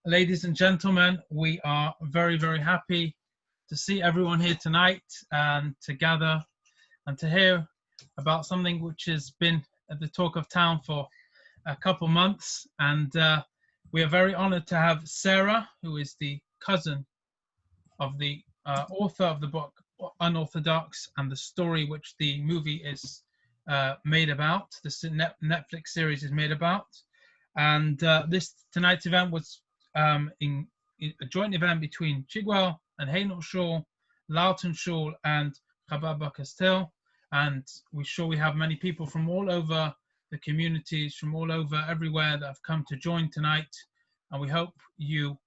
ladies and gentlemen, we are very, very happy to see everyone here tonight and to gather and to hear about something which has been at the talk of town for a couple months. And we are very honored to have Sara, who is the cousin of the author of the book Unorthodox and the story which the movie is made about, the Netflix series is made about. And this tonight's event was in a joint event between Chigwell and Hainault Shul, Loughton Shul and Chabad Buckhursthill. And we're sure we have many people from all over the communities, from all over everywhere that have come to join tonight. And we hope you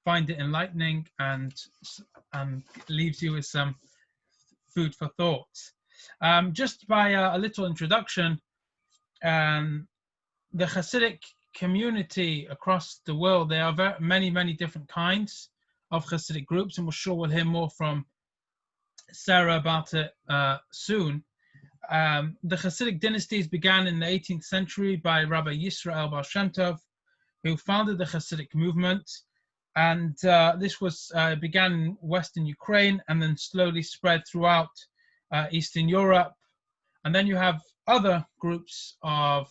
find it enlightening and leaves you with some food for thought. Just by a little introduction, the Hasidic community across the world, there are many, many different kinds of Hasidic groups, and we're sure we'll hear more from Sara about it soon. The Hasidic dynasties began in the 18th century by Rabbi Yisrael Bar Shem Tov, who founded the Hasidic movement. And this was began in Western Ukraine and then slowly spread throughout Eastern Europe. And then you have other groups of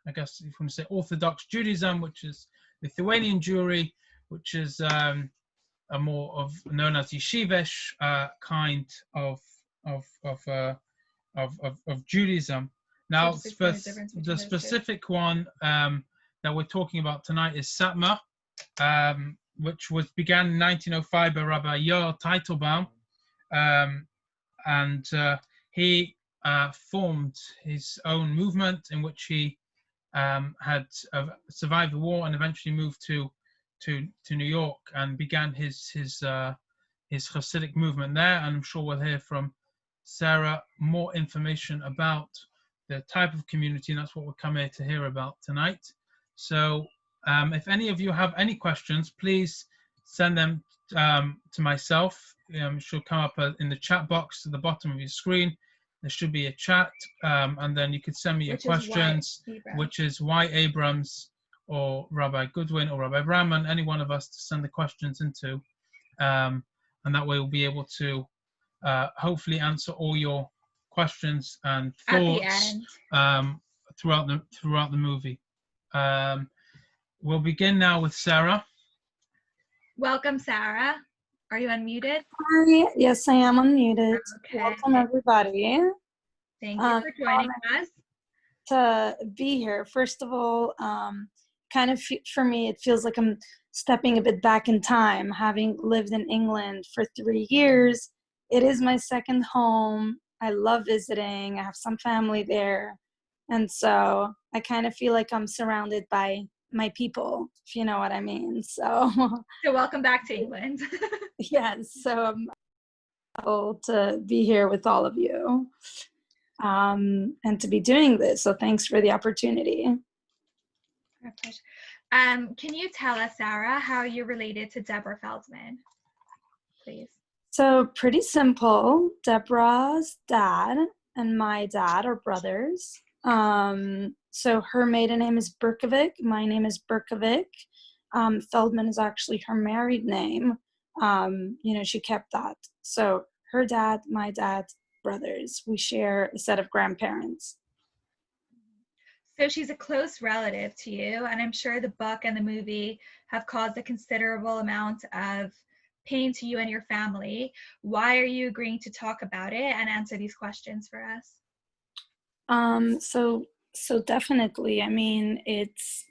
I guess if you want to say Orthodox Judaism, which is Lithuanian Jewry, which is a more of known as yeshivish kind of Judaism. Now, the specific one that we're talking about tonight is Satmar, which began in 1905 by Rabbi Yoel Teitelbaum, and he formed his own movement in which he had survived the war and eventually moved to New York and began his Hasidic movement there. And I'm sure we'll hear from Sara more information about the type of community, and that's what we'll come here to hear about tonight. So if any of you have any questions, please send them to myself. It should come up in the chat box at the bottom of your screen. There should be a chat, and then you could send me your questions, which is Y. Abrams or Rabbi Goodwin or Rabbi Brahman, any one of us to send the questions into. And that way we'll be able to hopefully answer all your questions and thoughts throughout the movie. We'll begin now with Sara. Welcome, Sara. Are you unmuted? Hi. Yes, I am unmuted. Okay. Welcome, everybody. Thank you for joining us. To be here. First of all, kind of for me, it feels like I'm stepping a bit back in time. Having lived in England for 3 years, it is my second home. I love visiting. I have some family there. And so I kind of feel like I'm surrounded by my people, if you know what I mean. So welcome back to England. Yes, so I'm able to be here with all of you and to be doing this. So thanks for the opportunity. My pleasure. Can you tell us, Sara, how you're related to Deborah Feldman, please? So pretty simple. Deborah's dad and my dad are brothers. So her maiden name is Berkovic. My name is Berkovic. Feldman is actually her married name. She kept that. So her dad, my dad, brothers, we share a set of grandparents. So she's a close relative to you, and I'm sure the book and the movie have caused a considerable amount of pain to you and your family. Why are you agreeing to talk about it and answer these questions for us? So definitely, I mean, it's,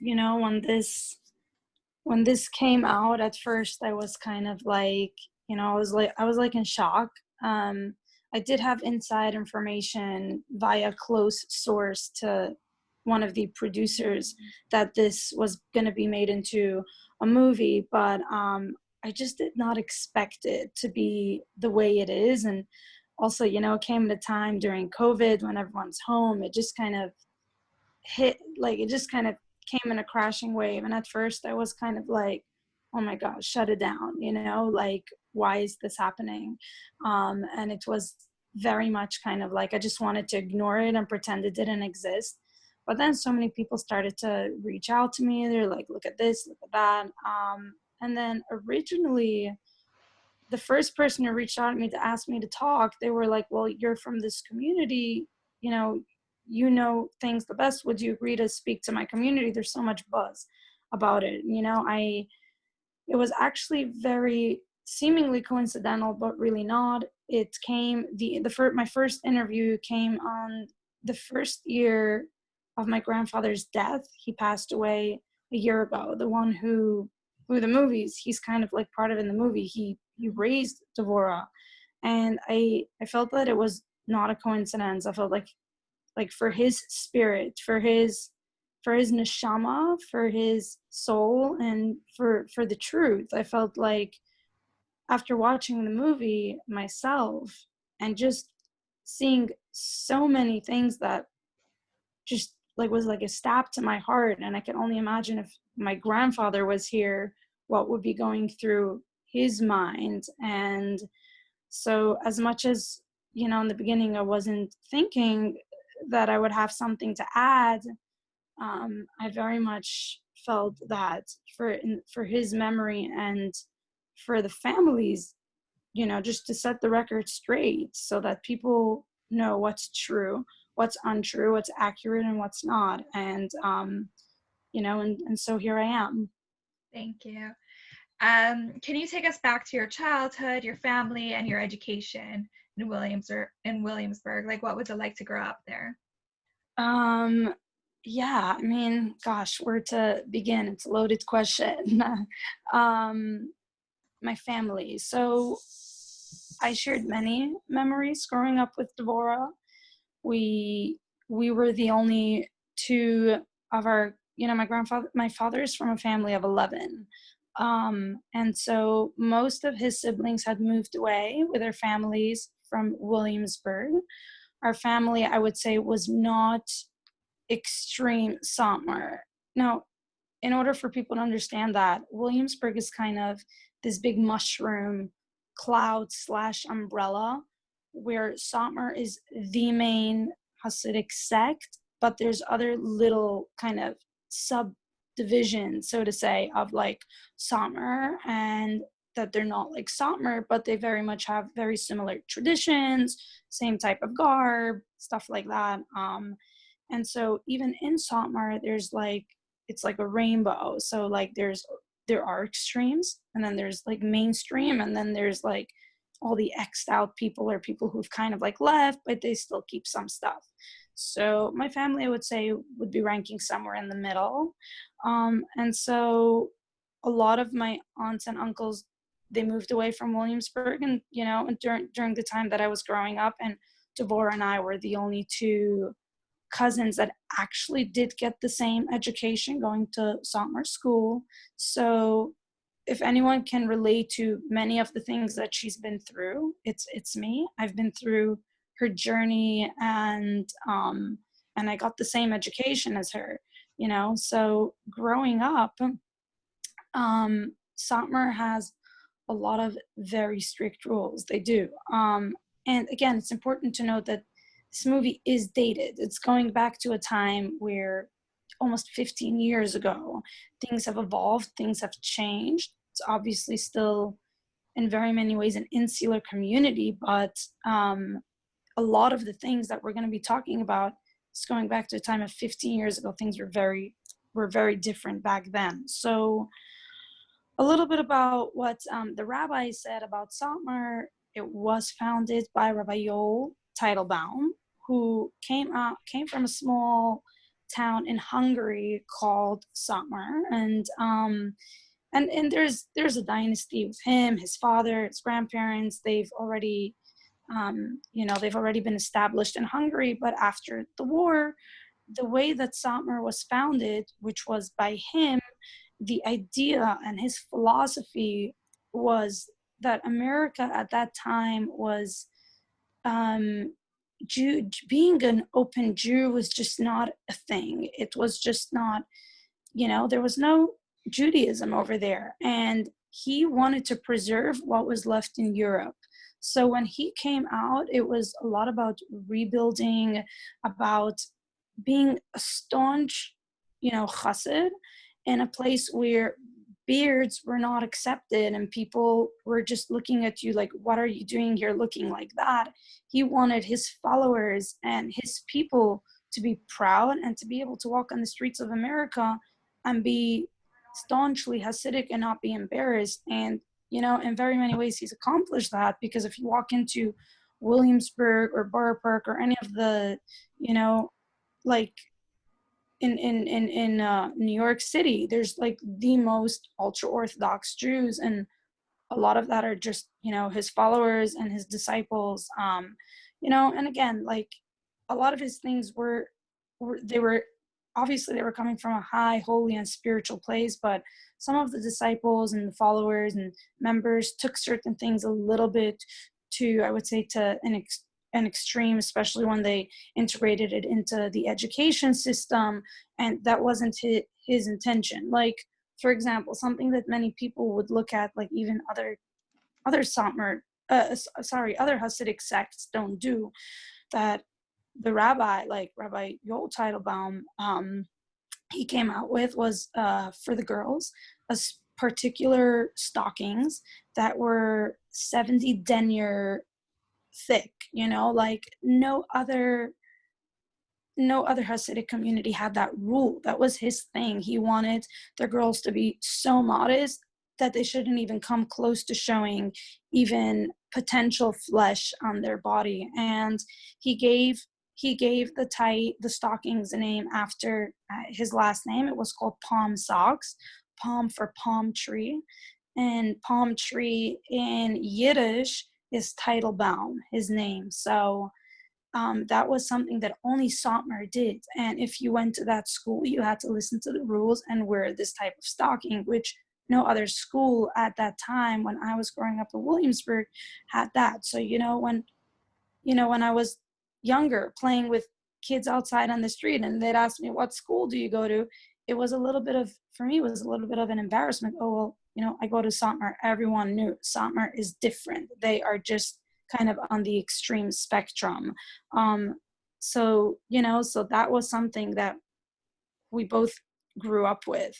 when this came out, at first I was kind of like, I was like in shock. I did have inside information via close source to one of the producers that this was going to be made into a movie, but I just did not expect it to be the way it is. And also, it came at a time during COVID when everyone's home. It just kind of hit, it just kind of came in a crashing wave. And at first I was kind of like, oh my gosh, shut it down, why is this happening? And it was very much kind of like I just wanted to ignore it and pretend it didn't exist. But then so many people started to reach out to me. They're like, look at this, look at that. And then originally, the first person who reached out to me to ask me to talk, they were like, well, you're from this community, you know things the best. Would you agree to speak to my community? There's so much buzz about it. It was actually very seemingly coincidental, but really not. It came, my first interview came on the first year of my grandfather's death. He passed away a year ago. The one who the movies, he's kind of like part of in the movie. He raised Devora, and I felt that it was not a coincidence. I felt like for his spirit, for his neshama, for his soul, and for the truth. I felt like after watching the movie myself and just seeing so many things that just like was like a stab to my heart, and I can only imagine if my grandfather was here, what would be going through his mind. And so as much as, in the beginning, I wasn't thinking that I would have something to add, I very much felt that for his memory and for the families, just to set the record straight so that people know what's true, what's untrue, what's accurate, and what's not. And, and so here I am. Thank you. Can you take us back to your childhood, your family, and your education in Williamsburg? Like, what was it like to grow up there? Yeah, I mean, gosh, where to begin? It's a loaded question. My family. So I shared many memories growing up with Devora. We were the only two of our, my father is from a family of 11. And so most of his siblings had moved away with their families from Williamsburg. Our family, I would say, was not extreme Satmar. Now, in order for people to understand that, Williamsburg is kind of this big mushroom cloud / umbrella, where Satmar is the main Hasidic sect, but there's other little kind of subdivisions, so to say, of like Satmar, and that they're not like Satmar, but they very much have very similar traditions, same type of garb, stuff like that. And so even in Satmar, there's like, it's like a rainbow. So like there are extremes, and then there's like mainstream, and then there's like all the X'd out people, or people who've kind of like left, but they still keep some stuff. So my family, I would say, would be ranking somewhere in the middle. And so a lot of my aunts and uncles, they moved away from Williamsburg, and during the time that I was growing up, and Deborah and I were the only two cousins that actually did get the same education, going to Satmar school. So if anyone can relate to many of the things that she's been through, it's me. I've been through her journey, and I got the same education as her, So growing up, Satmar has a lot of very strict rules. They do. And again, it's important to note that this movie is dated. It's going back to a time where almost 15 years ago, things have evolved, things have changed. It's obviously still in very many ways an insular community, but a lot of the things that we're going to be talking about is going back to a time of 15 years ago. Things were very different back then. So a little bit about what the rabbi said about Satmar. It was founded by Rabbi Yoel Teitelbaum, who came from a small town in Hungary called Satmar, and there's a dynasty with him, his father, his grandparents. They've already been established in Hungary, but after the war, the way that Satmar was founded, which was by him, the idea and his philosophy was that America at that time was being an open Jew was just not a thing. It was just not, there was no Judaism over there. And he wanted to preserve what was left in Europe. So when he came out, it was a lot about rebuilding, about being a staunch, chassid in a place where beards were not accepted and people were just looking at you like, what are you doing here looking like that? He wanted his followers and his people to be proud and to be able to walk on the streets of America and be staunchly Hasidic and not be embarrassed. And, in very many ways, he's accomplished that, because if you walk into Williamsburg or Borough Park or any of the, like in New York City, there's like the most ultra Orthodox Jews, and a lot of that are just his followers and his disciples. And again, like a lot of his things they were obviously they were coming from a high, holy, and spiritual place, but some of the disciples and the followers and members took certain things a little bit to, I would say, to an extreme, especially when they integrated it into the education system, and that wasn't his intention. Like, for example, something that many people would look at, like even other Satmar, other Hasidic sects don't do, that the rabbi, like Rabbi Yoel Teitelbaum, he came out with was for the girls, particular stockings that were 70 denier thick, like no other Hasidic community had that rule. That was his thing. He wanted their girls to be so modest that they shouldn't even come close to showing even potential flesh on their body. And he gave the stockings a name after his last name. It was called palm socks, palm for palm tree, and palm tree in Yiddish is Teitelbaum, his name. So that was something that only Satmar did. And if you went to that school, you had to listen to the rules and wear this type of stocking, which no other school at that time when I was growing up in Williamsburg had that. So, when I was younger, playing with kids outside on the street and they'd ask me, what school do you go to? It was a little bit of an embarrassment. Oh, well, I go to Satmar. Everyone knew Satmar is different. They are just kind of on the extreme spectrum. So that was something that we both grew up with.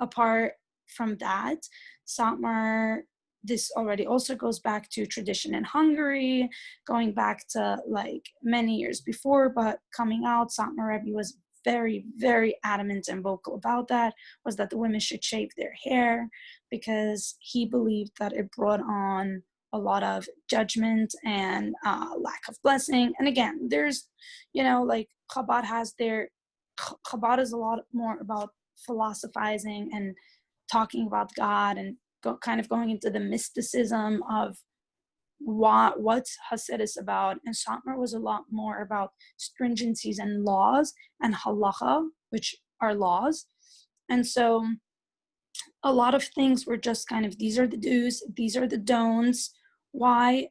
Apart from that, Satmar, this already also goes back to tradition in Hungary, going back to like many years before, but coming out, Satmar Rebbe was very, very adamant and vocal about that, was that the women should shave their hair because he believed that it brought on a lot of judgment and lack of blessing. And again, there's, like Chabad is a lot more about philosophizing and talking about God and kind of going into the mysticism of what's Hasidus about. And Satmar was a lot more about stringencies and laws and halacha, which are laws. And so a lot of things were just kind of, these are the do's, these are the don'ts. Why?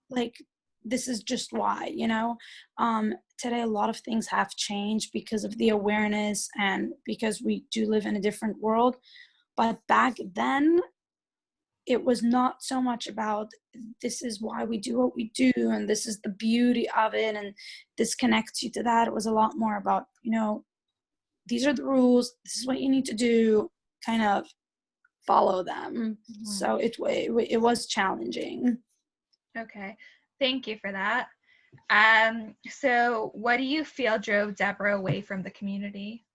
Like, this is just why, today a lot of things have changed because of the awareness and because we do live in a different world. But back then, it was not so much about this is why we do what we do and this is the beauty of it and this connects you to that. It was a lot more about, these are the rules, this is what you need to do, kind of follow them. Mm-hmm. So it was challenging. Okay, thank you for that. So what do you feel drove Deborah away from the community?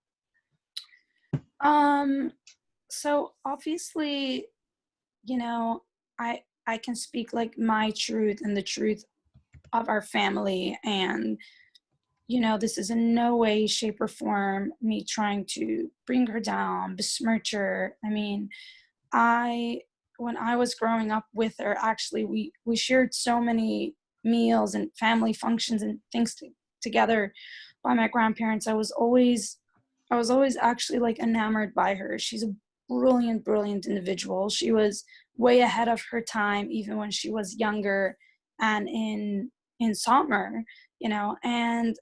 So obviously, I can speak like my truth and the truth of our family, and this is in no way, shape, or form me trying to bring her down, besmirch her. I mean, when I was growing up with her, actually we shared so many meals and family functions and things together by my grandparents. I was always actually like enamored by her. She's a brilliant individual. She was way ahead of her time, even when she was younger and in Satmar, and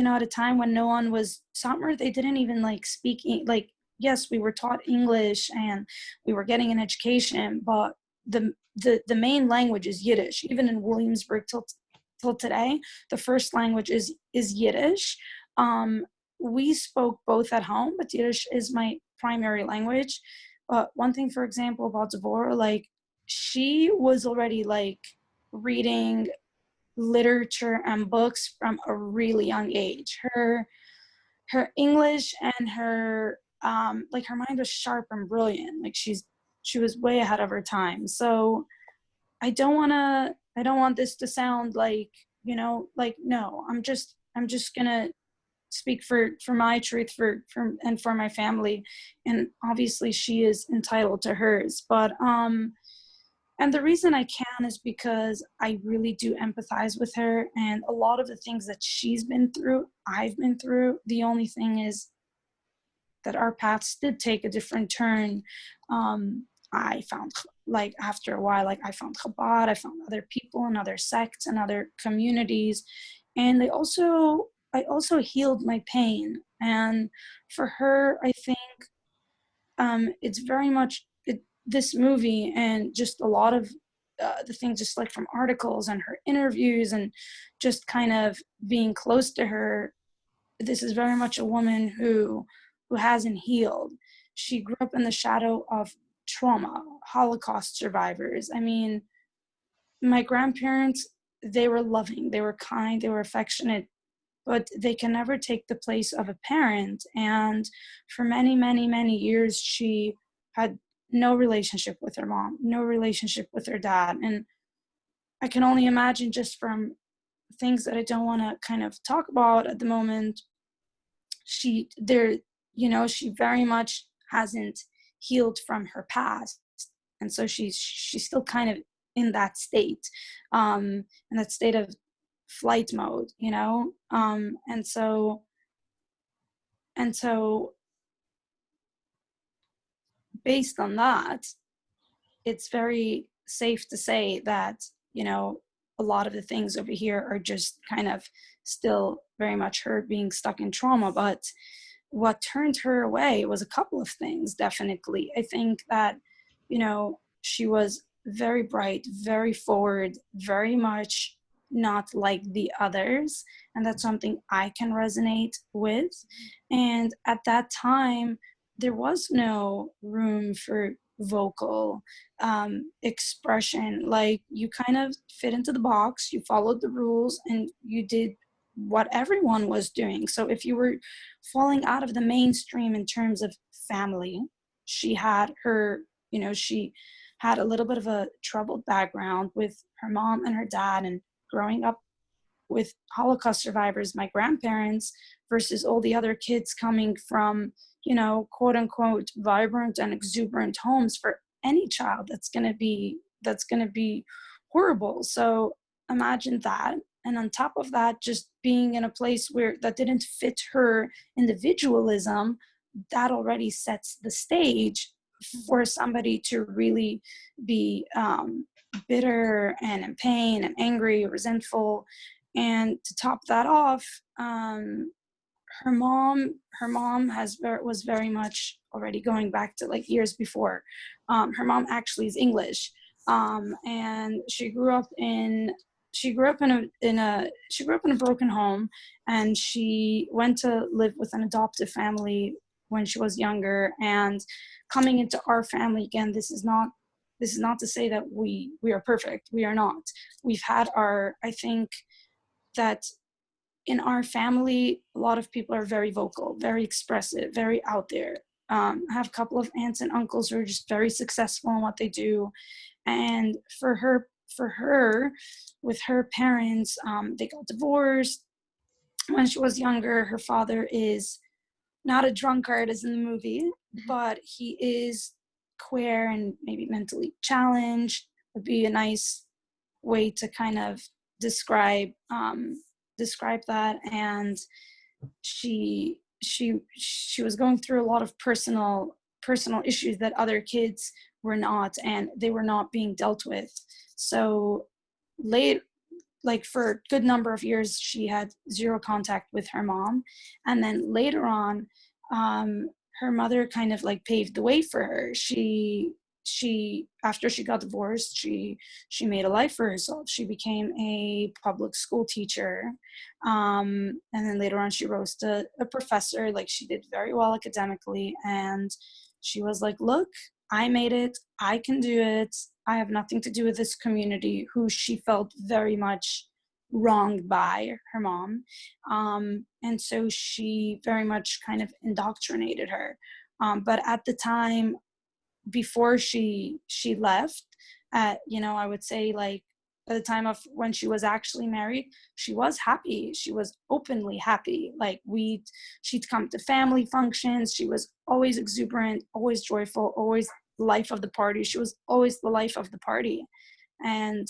at a time when no one was Satmar, they didn't even like speaking, like, yes, we were taught English and we were getting an education, but the main language is Yiddish. Even in Williamsburg till till today. The first language is Yiddish. We spoke both at home, but Yiddish is my primary language. But one thing, for example, about Devorah, like, she was already like reading literature and books from a really young age. Her English and her like, her mind was sharp and brilliant. Like, she was way ahead of her time. So I don't want this to sound like, like, no, I'm just gonna speak for my truth, for and for my family, and obviously she is entitled to hers. But and the reason I can is because I really do empathize with her, and a lot of the things that she's been through, I've been through. The only thing is that our paths did take a different turn. I found, like, after a while, like, I found Chabad, I found other people and other sects and other communities, and I also healed my pain. And for her, I think it's very much this movie, and just a lot of the things, just like from articles and her interviews and just kind of being close to her, this is very much a woman who hasn't healed. She grew up in the shadow of trauma, Holocaust survivors. I mean, my grandparents, they were loving, they were kind, they were affectionate, but they can never take the place of a parent. And for many, many, many years, she had no relationship with her mom, no relationship with her dad. And I can only imagine, just from things that I don't want to kind of talk about at the moment, she very much hasn't healed from her past. And so she's still kind of in that state, in that state of flight mode, and so based on that, it's very safe to say that, a lot of the things over here are just kind of still very much her being stuck in trauma. But what turned her away was a couple of things, definitely. I think that, she was very bright, very forward, very much not like the others. And that's something I can resonate with. And at that time, there was no room for vocal expression. Like, you kind of fit into the box, you followed the rules, and you did what everyone was doing. So if you were falling out of the mainstream in terms of family, she had she had a little bit of a troubled background with her mom and her dad, and growing up with Holocaust survivors, my grandparents, versus all the other kids coming from, quote unquote, vibrant and exuberant homes. For any child, that's going to be horrible. So imagine that. And on top of that, just being in a place where that didn't fit her individualism, that already sets the stage for somebody to really be bitter and in pain and angry, resentful. And to top that off, her mom was very much, already going back to like years before. Her mom actually is English, and she grew up in a broken home, and she went to live with an adoptive family when she was younger. And coming into our family, again, this is not to say that we are perfect. We are not. We've had I think that in our family, a lot of people are very vocal, very expressive, very out there. I have a couple of aunts and uncles who are just very successful in what they do. And for her, with her parents, they got divorced when she was younger. Her father is not a drunkard as in the movie, but he is queer and maybe mentally challenged, would be a nice way to kind of describe that. And she was going through a lot of personal issues that other kids were not, and they were not being dealt with. So for a good number of years, she had zero contact with her mom. And then later on, her mother kind of like paved the way for her. She after she got divorced, she made a life for herself. She became a public school teacher, and then later on she rose to a professor. Like, she did very well academically, and she was like, look, I made it, I can do it, I have nothing to do with this community, who she felt very much wronged by, her mom. And so she very much kind of indoctrinated her. But at the time, before she left, I would say, like, at the time of when she was actually married, she was happy. She was openly happy. Like, she'd come to family functions. She was always exuberant, always joyful, always life of the party. She was always the life of the party. And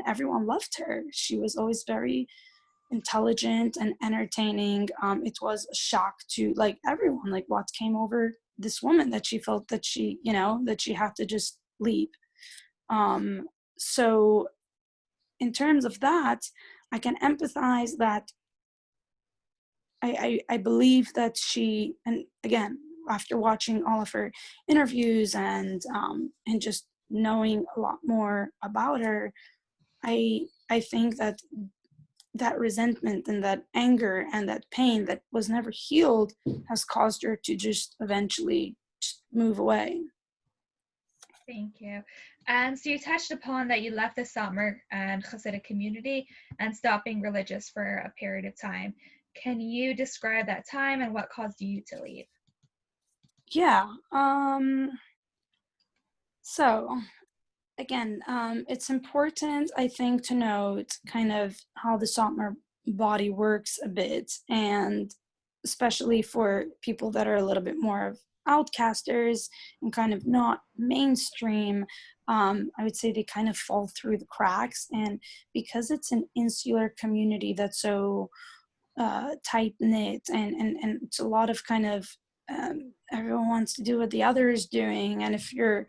everyone loved her. She was always very intelligent and entertaining. It was a shock to, like, everyone, like, what came over this woman, that she felt that she had to just leave. So in terms of that, I can empathize that. I believe that she, and again, after watching all of her interviews and just knowing a lot more about her, I think that resentment and that anger and that pain that was never healed has caused her to just eventually just move away. Thank you. And so you touched upon that you left the Satmar and Hasidic community and stopped being religious for a period of time. Can you describe that time and what caused you to leave? Yeah. So again, it's important, I think, to note kind of how the Satmar body works a bit, and especially for people that are a little bit more of outcasters and kind of not mainstream, I would say they kind of fall through the cracks. And because it's an insular community that's so tight-knit, and it's a lot of kind of everyone wants to do what the other is doing, and if you're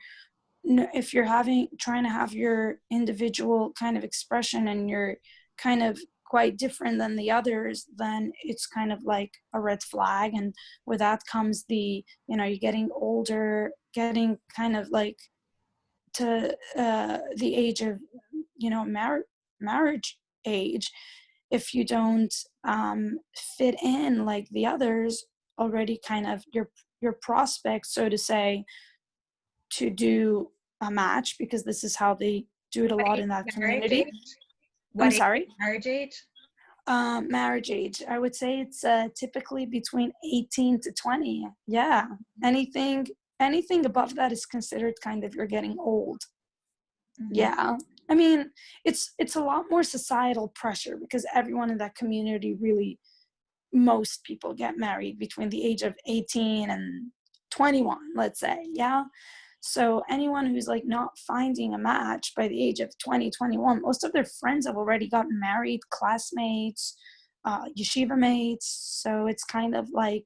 trying to have your individual kind of expression and you're kind of quite different than the others, then it's kind of like a red flag. And with that comes you're getting older, getting kind of like to the age of marriage age. If you don't fit in like the others, already kind of your prospects, so to say, to do a match, because this is how they do it a lot in that community. I'm sorry? Marriage age? Marriage age. I would say it's typically between 18 to 20. Yeah. Anything above that is considered kind of, you're getting old. Mm-hmm. Yeah. I mean, it's a lot more societal pressure, because everyone in that community, really, most people get married between the age of 18 and 21, let's say. Yeah. So anyone who's like not finding a match by the age of 20, 21, most of their friends have already gotten married, classmates, yeshiva mates. So it's kind of like,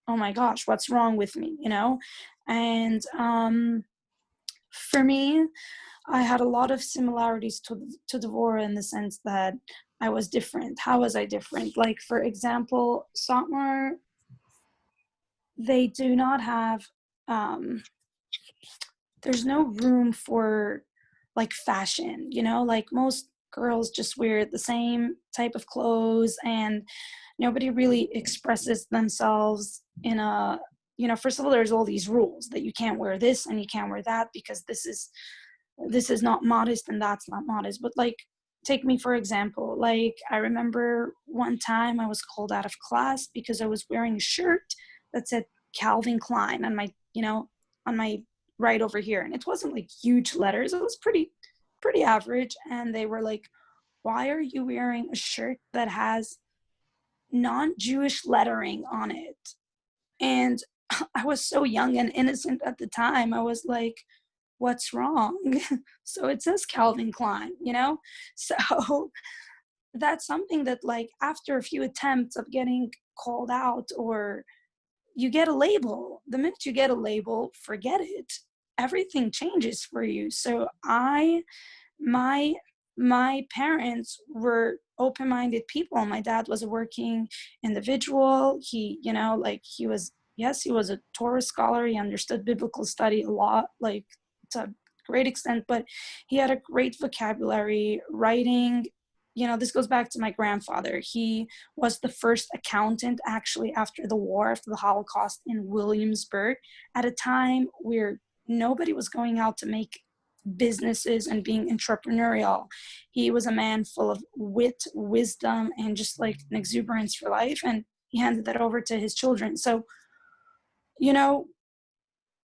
oh my gosh, what's wrong with me, And for me, I had a lot of similarities to Dvorah, in the sense that I was different. How was I different? Like, for example, Satmar, they do not have, there's no room for like fashion, like most girls just wear the same type of clothes, and nobody really expresses themselves in a, first of all, there's all these rules that you can't wear this and you can't wear that, because this is not modest and that's not modest. But like, take me for example, like, I remember one time I was called out of class because I was wearing a shirt that said Calvin Klein on my right over here, and it wasn't like huge letters, it was pretty average. And they were like, why are you wearing a shirt that has non-Jewish lettering on it? And I was so young and innocent at the time. I was like, what's wrong? So it says Calvin Klein, so that's something that, like, after a few attempts of getting called out, or you get a label, the minute you get a label, forget it, everything changes for you. So my parents were open-minded people. My dad was a working individual. He was a Torah scholar. He understood biblical study a lot, like to a great extent, but he had a great vocabulary, writing. This goes back to my grandfather. He was the first accountant actually after the war, after the Holocaust, in Williamsburg, at a time where nobody was going out to make businesses and being entrepreneurial. He was a man full of wit, wisdom, and just like an exuberance for life. And he handed that over to his children. So,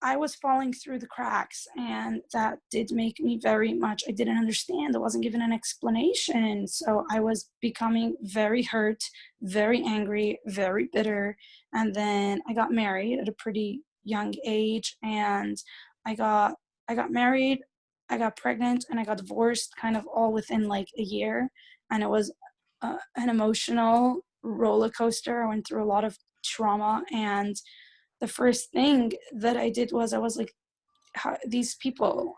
I was falling through the cracks, and that did make me I didn't understand. I wasn't given an explanation. So I was becoming very hurt, very angry, very bitter. And then I got married at a pretty young age, and I got married, I got pregnant, and I got divorced kind of all within like a year. And it was an emotional roller coaster. I went through a lot of trauma, and the first thing that I did was I was like, these people,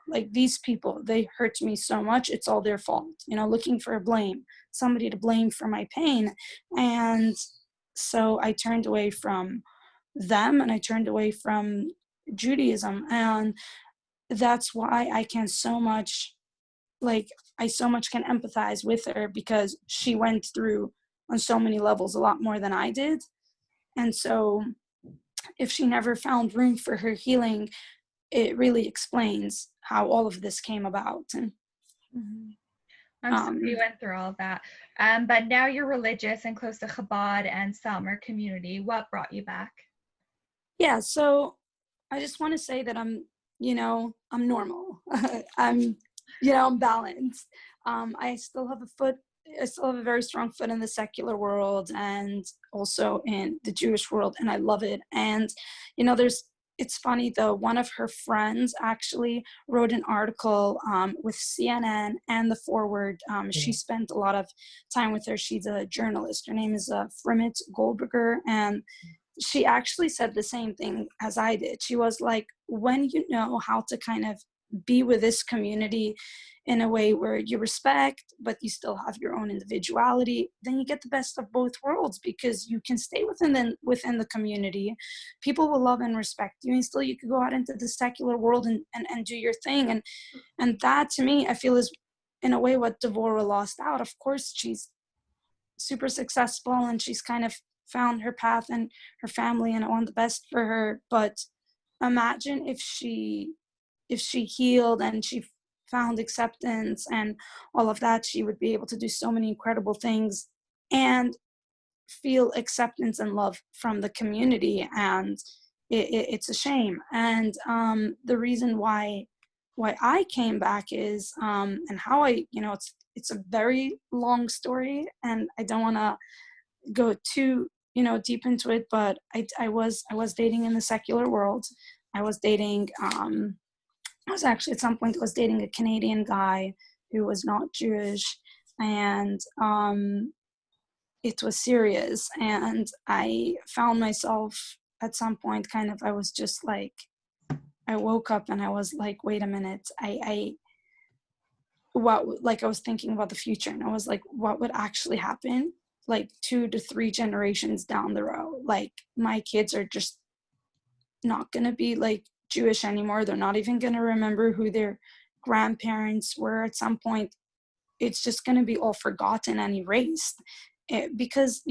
they hurt me so much. It's all their fault, looking for a blame, somebody to blame for my pain. And so I turned away from them, and I turned away from Judaism. And that's why I can so much can empathize with her, because she went through on so many levels a lot more than I did. And so if she never found room for her healing, it really explains how all of this came about. And I'm sorry you went through all of that. But now you're religious and close to Chabad and Selmer community. What brought you back? Yeah, so I just want to say that I'm normal. I'm balanced. I still have a very strong foot in the secular world and also in the Jewish world, and I love it. And it's funny though, one of her friends actually wrote an article with CNN and the Forward. She spent a lot of time with her. She's a journalist. Her name is Frimit Goldberger, and she actually said the same thing as I did. She was like, when you know how to kind of be with this community in a way where you respect, but you still have your own individuality, then you get the best of both worlds, because you can stay within the community. People will love and respect you, and still you could go out into the secular world and do your thing. And that, to me, I feel is in a way what Devorah lost out. Of course, she's super successful and she's kind of found her path and her family, and I want the best for her. But imagine if she healed and she found acceptance and all of that, she would be able to do so many incredible things and feel acceptance and love from the community. And it's a shame. And the reason why I came back is and how I, it's a very long story, and I don't want to go too deep into it, but I was dating in the secular world. I was actually at some point dating a Canadian guy who was not Jewish, and it was serious. And I found myself at some point I was just like, I woke up and I was like, wait a minute, I was thinking about the future, and I was like, what would actually happen like 2 to 3 generations down the road? Like, my kids are just not going to be like Jewish anymore. They're not even going to remember who their grandparents were. At some point, it's just going to be all forgotten and erased, because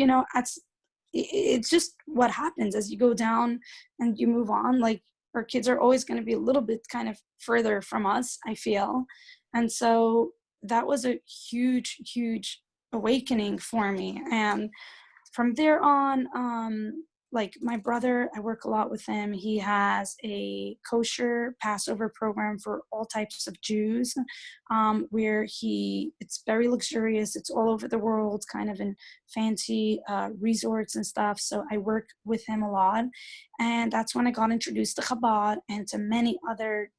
it's just what happens as you go down and you move on. Like, our kids are always going to be a little bit kind of further from us, I feel. And so that was a huge awakening for me. And from there on, like, my brother, I work a lot with him. He has a kosher Passover program for all types of Jews, where it's very luxurious. It's all over the world, kind of in fancy resorts and stuff. So I work with him a lot. And that's when I got introduced to Chabad and to many other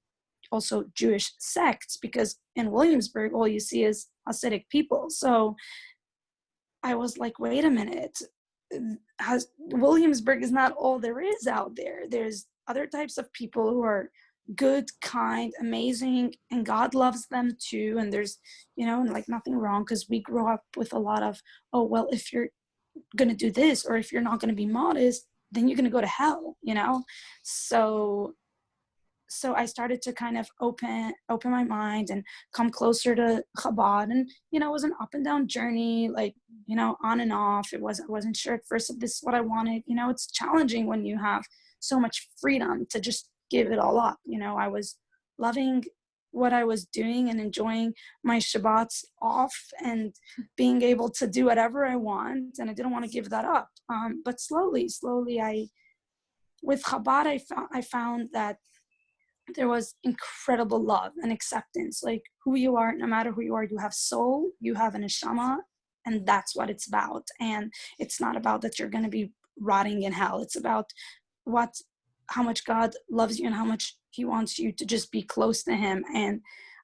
also Jewish sects, because in Williamsburg, all you see is Hasidic people. So I was like, wait a minute, Williamsburg is not all there is out there. There's other types of people who are good, kind, amazing, and God loves them too. And there's, like, nothing wrong, because we grew up with a lot of, oh, well, if you're going to do this, or if you're not going to be modest, then you're going to go to hell, so I started to kind of open my mind and come closer to Chabad. And, you know, it was an up and down journey, like, you know, on and off. I wasn't sure at first if this is what I wanted. You know, it's challenging when you have so much freedom to just give it all up. You know, I was loving what I was doing and enjoying my Shabbats off and being able to do whatever I want. And I didn't want to give that up. But slowly, with Chabad, I found that there was incredible love and acceptance. Like, who you are, no matter who you are, you have soul, you have an neshama, and that's what it's about. And it's not about that you're going to be rotting in hell. It's about how much God loves you and how much he wants you to just be close to him. And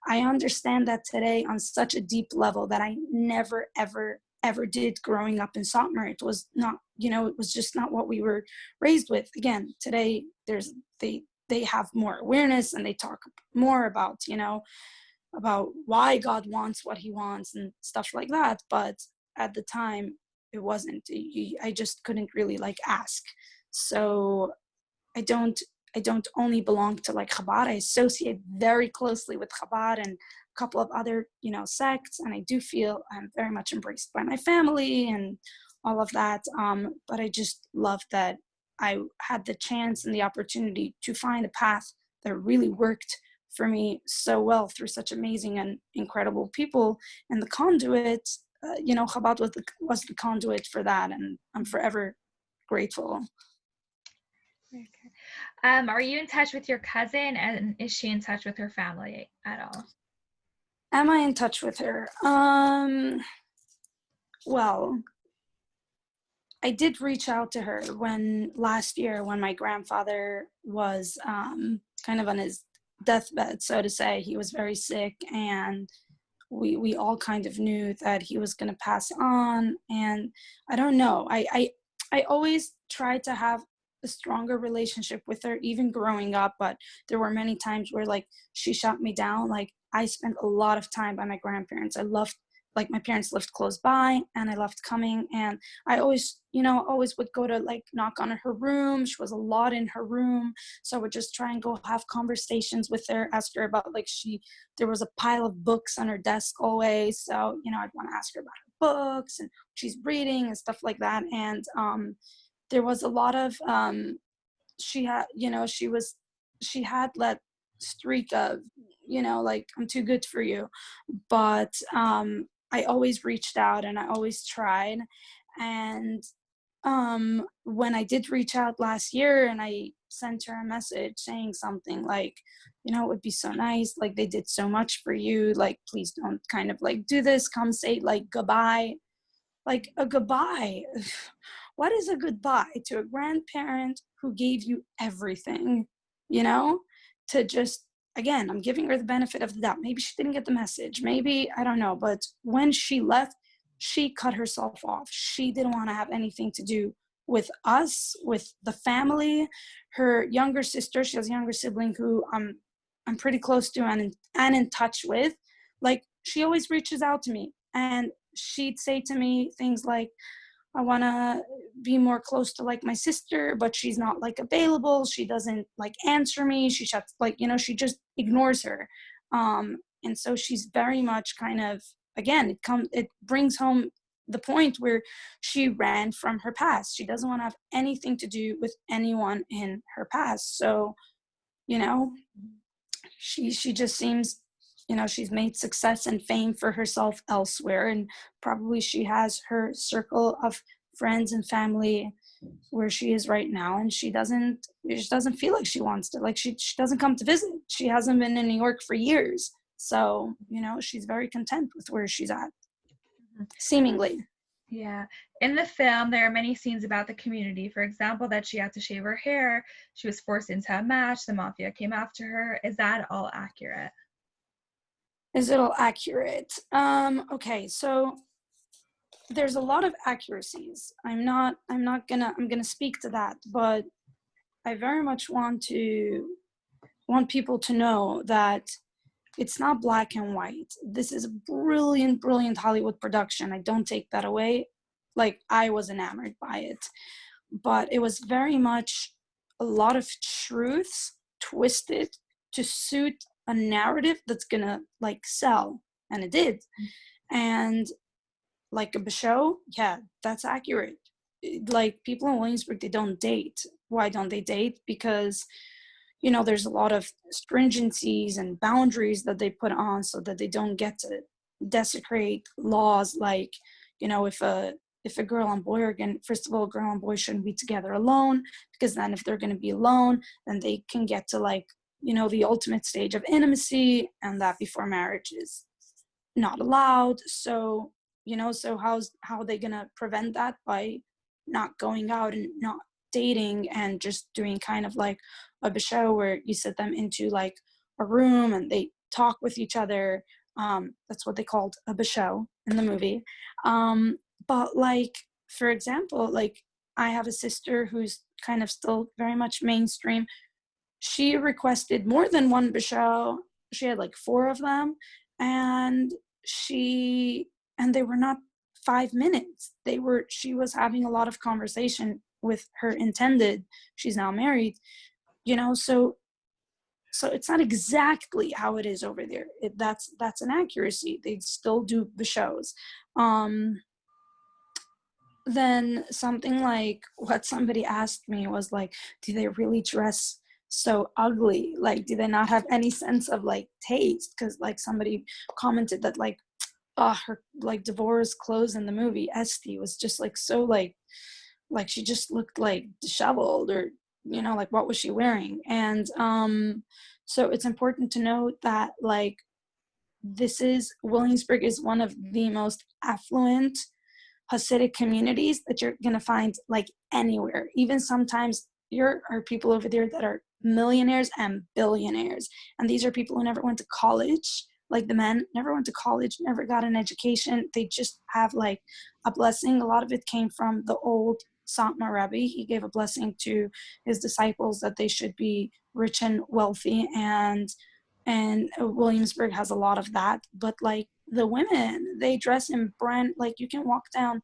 I understand that today on such a deep level that I never, ever did growing up in Satmar. It was not, you know, it was just not what we were raised with. Again, today they have more awareness and they talk more about, you know, about why God wants what he wants and stuff like that. But at the time it wasn't. I just couldn't really like ask. So I don't only belong to like Chabad. I associate very closely with Chabad and a couple of other, you know, sects, and I do feel I'm very much embraced by my family and all of that. But I just love that I had the chance and the opportunity to find a path that really worked for me so well through such amazing and incredible people. And the conduit, you know, Chabad was the conduit for that, and I'm forever grateful. Okay. Are you in touch with your cousin, and is she in touch with her family at all? Am I in touch with her? Well, I did reach out to her last year when my grandfather was kind of on his deathbed, so to say. He was very sick, and we all kind of knew that he was going to pass on. And I don't know, I always tried to have a stronger relationship with her, even growing up, but there were many times where like she shut me down. Like, I spent a lot of time by my grandparents. I loved, like, my parents lived close by, and I loved coming, and I always, you know, would go to like knock on her room. She was a lot in her room, so I would just try and go have conversations with her, ask her about, like, there was a pile of books on her desk always, so, you know, I'd want to ask her about her books and what she's reading and stuff like that. And there was a lot of she had that streak of, you know, like, I'm too good for you. But I always reached out and I always tried. And when I did reach out last year and I sent her a message saying something like, you know, it would be so nice, like, they did so much for you, like, please don't kind of like do this, come say like goodbye. Like, a goodbye. What is a goodbye to a grandparent who gave you everything, you know? To just, again, I'm giving her the benefit of the doubt. Maybe she didn't get the message. Maybe, I don't know. But when she left, she cut herself off. She didn't want to have anything to do with us, with the family. Her younger sister, she has a younger sibling who I'm pretty close to and in touch with. Like, she always reaches out to me, and she'd say to me things like, I want to be more close to like my sister, but she's not like available. She doesn't like answer me. She shuts, like, you know, she just ignores her. And so she's very much kind of, again, it brings home the point where she ran from her past. She doesn't want to have anything to do with anyone in her past. So, you know, she just seems, you know, she's made success and fame for herself elsewhere, and probably she has her circle of friends and family where she is right now, and she just doesn't feel like she wants to, like, she doesn't come to visit. She hasn't been in New York for years, so, you know, she's very content with where she's at, seemingly. Yeah. In the film, there are many scenes about the community. For example, that she had to shave her hair, she was forced into a match, the mafia came after her. Is that all accurate? Is it all accurate? Okay, so there's a lot of accuracies. I'm gonna speak to that, but I very much want people to know that it's not black and white. This is a brilliant, brilliant Hollywood production. I don't take that away. Like, I was enamored by it, but it was very much a lot of truths twisted to suit a narrative that's gonna like sell, and it did. And like a show, yeah, that's accurate. Like people in Williamsburg, they don't date. Why don't they date? Because there's a lot of stringencies and boundaries that they put on so that they don't get to desecrate laws. Like, if a girl and boy are going, first of all, a girl and boy shouldn't be together alone, because then if they're going to be alone, then they can get to like, the ultimate stage of intimacy, and that before marriage is not allowed. So, so how are they going to prevent that? By not going out and not dating, and just doing kind of like a show where you sit them into like a room and they talk with each other. That's what they called a show in the movie. But like, for example, like I have a sister who's kind of still very much mainstream. She requested more than one show. She had like 4 of them, and they were not 5 minutes. She was having a lot of conversation with her intended. She's now married, so it's not exactly how it is over there. That's an accuracy. They still do the shows. Then something like what somebody asked me was like, do they really dress so ugly? Like, do they not have any sense of like taste? Because like somebody commented that like, her like divorce clothes in the movie Esty was just like so like she just looked like disheveled, or like what was she wearing? And so it's important to note that like Williamsburg is one of the most affluent Hasidic communities that you're going to find like anywhere. Even sometimes there are people over there that are millionaires and billionaires, and these are people who never went to college. Like the men never went to college, never got an education. They just have like a blessing. A lot of it came from the old Satmar Rebbe. He gave a blessing to his disciples that they should be rich and wealthy, and Williamsburg has a lot of that. But like the women, they dress in brand, like you can walk down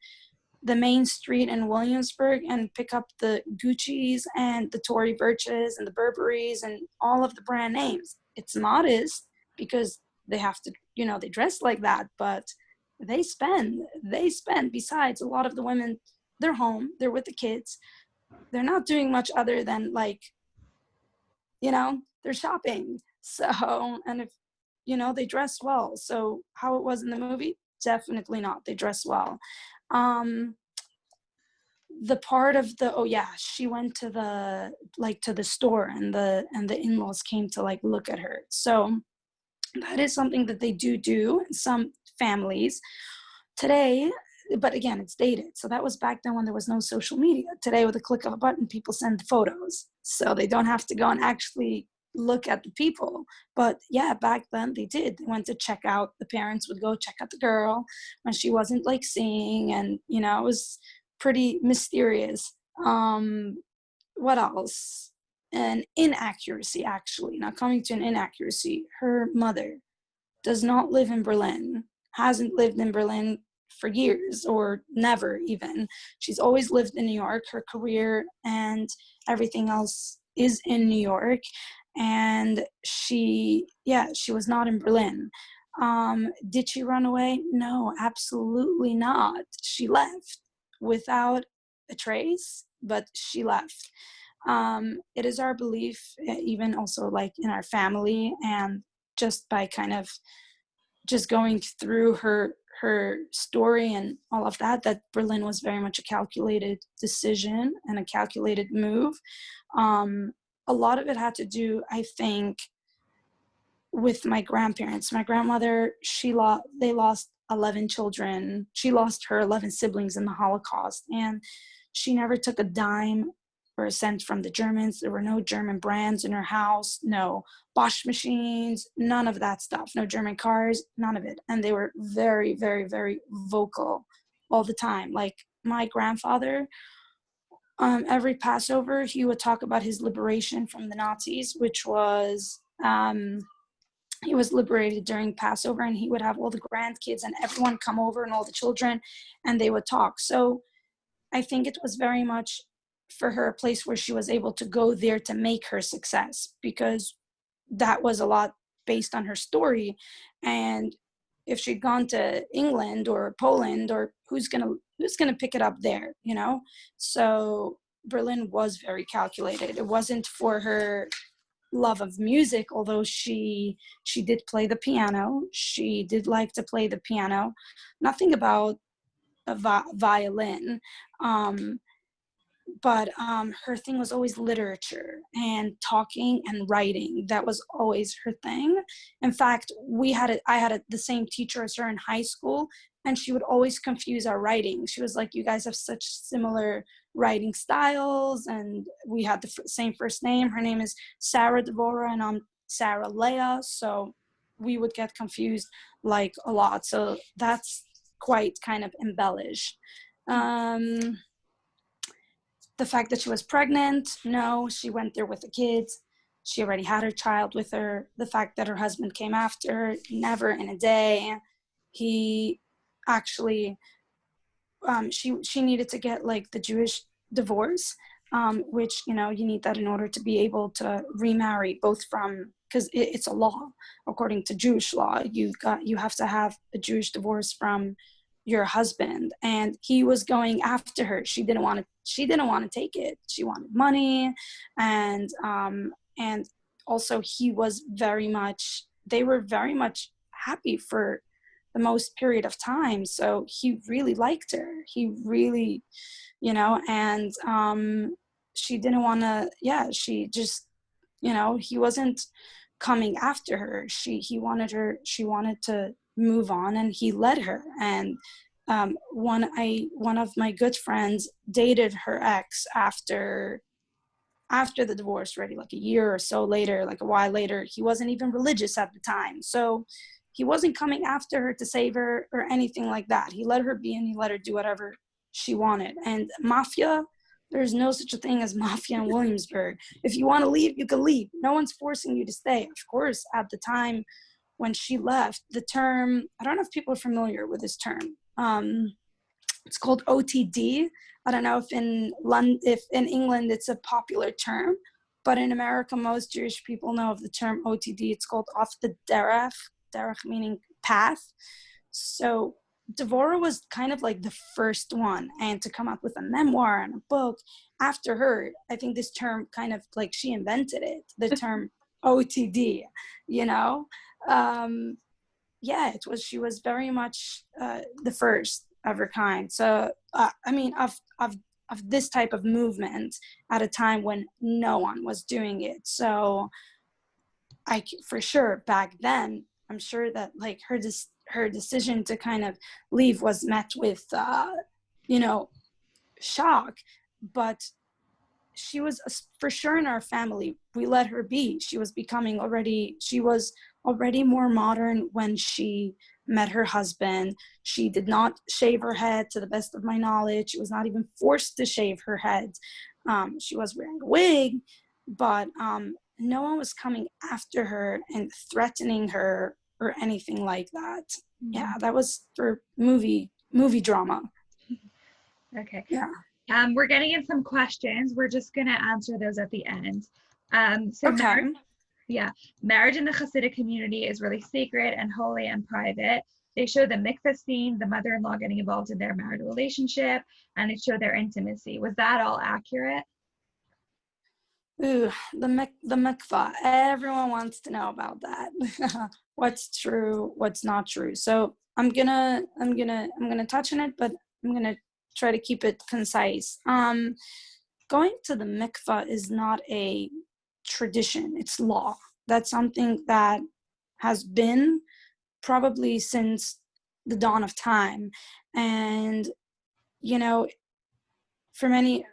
the main street in Williamsburg and pick up the Gucci's and the Tory Burches and the Burberrys and all of the brand names. It's modest because they have to, they dress like that, but they spend. Besides, a lot of the women, they're home, they're with the kids. They're not doing much other than like, they're shopping. So, and if, they dress well. So how it was in the movie? Definitely not. They dress well. The part of she went to the store, and the in-laws came to like look at her. So that is something that they do in some families today. But again, it's dated. So that was back then when there was no social media. Today, with a click of a button, people send photos, so they don't have to go and actually look at the people. But yeah, back then they did. They went to check out. The parents would go check out the girl when she wasn't like seeing, and it was pretty mysterious. What else? An inaccuracy, actually. Now coming to an inaccuracy, her mother does not live in Berlin, hasn't lived in Berlin for years, or never even. She's always lived in New York. Her career and everything else is in New York. And she was not in Berlin. Did she run away? No, absolutely not. She left without a trace, but she left. It is our belief, even also like in our family, and just by kind of just going through her story and all of that Berlin was very much a calculated decision and a calculated move. A lot of it had to do, I think, with my grandparents. My grandmother, they lost 11 children. She lost her 11 siblings in the Holocaust, and she never took a dime or a cent from the Germans. There were no German brands in her house, no Bosch machines, none of that stuff, no German cars, none of it. And they were very, very, very vocal all the time. Like my grandfather, every Passover, he would talk about his liberation from the Nazis, which was, he was liberated during Passover, and he would have all the grandkids and everyone come over and all the children, and they would talk. So I think it was very much for her a place where she was able to go there to make her success, because that was a lot based on her story. And if she'd gone to England or Poland, or who's gonna pick it up there, you know? So Berlin was very calculated. It wasn't for her love of music, although she did play the piano. She did like to play the piano. Nothing about a violin. But her thing was always literature and talking and writing. That was always her thing. In fact, I had the same teacher as her in high school, and she would always confuse our writing. She was like, you guys have such similar writing styles, and we had the same first name. Her name is Sara Devorah, and I'm Sarah Leah, so we would get confused like a lot. So that's quite kind of embellished. The fact that she was pregnant, no, she went there with the kids. She already had her child with her. The fact that her husband came after her, never in a day. He actually, she needed to get like the Jewish divorce, which, you know, you need that in order to be able to remarry, both from, because it's a law. According to Jewish law, you have to have a Jewish divorce from your husband, and he was going after her. She didn't want to take it. She wanted money, and also they were very much happy for the most period of time. So he really liked her. He really, you know, and she didn't want to. Yeah, she just, you know, he wasn't coming after her. She wanted her. She wanted to move on, and he let her. And one of my good friends dated her ex after the divorce already, like a year or so later, like a while later. He wasn't even religious at the time, so he wasn't coming after her to save her or anything like that. He let her be, and he let her do whatever she wanted. And mafia, there's no such a thing as mafia in Williamsburg. If you want to leave, you can leave. No one's forcing you to stay. Of course, at the time when she left, the term, I don't know if people are familiar with this term. It's called OTD. I don't know if in England it's a popular term, but in America, most Jewish people know of the term OTD. It's called off the derech meaning path. So Devorah was kind of like the first one, and to come up with a memoir and a book after her, I think this term kind of like she invented it, the term OTD, you know? She was very much the first of her kind. So, I mean, of this type of movement at a time when no one was doing it. So for sure, back then, I'm sure that like her decision to kind of leave was met with, shock, but she was for sure in our family. We let her be. She was already more modern when she met her husband. She did not shave her head, to the best of my knowledge. She was not even forced to shave her head. She was wearing a wig, but no one was coming after her and threatening her or anything like that. Mm-hmm. Yeah, that was for movie drama. Okay. Yeah. We're getting in some questions. We're just going to answer those at the end. Okay. Marriage in the Hasidic community is really sacred and holy and private. They show the mikveh scene, the mother-in-law getting involved in their marital relationship, and it showed their intimacy. Was that all accurate? Ooh, the mikvah. Everyone wants to know about that. What's true, what's not true. So I'm gonna touch on it, but I'm gonna try to keep it concise. Going to the mikvah is not a tradition, it's law. That's something that has been probably since the dawn of time. And, you know, for many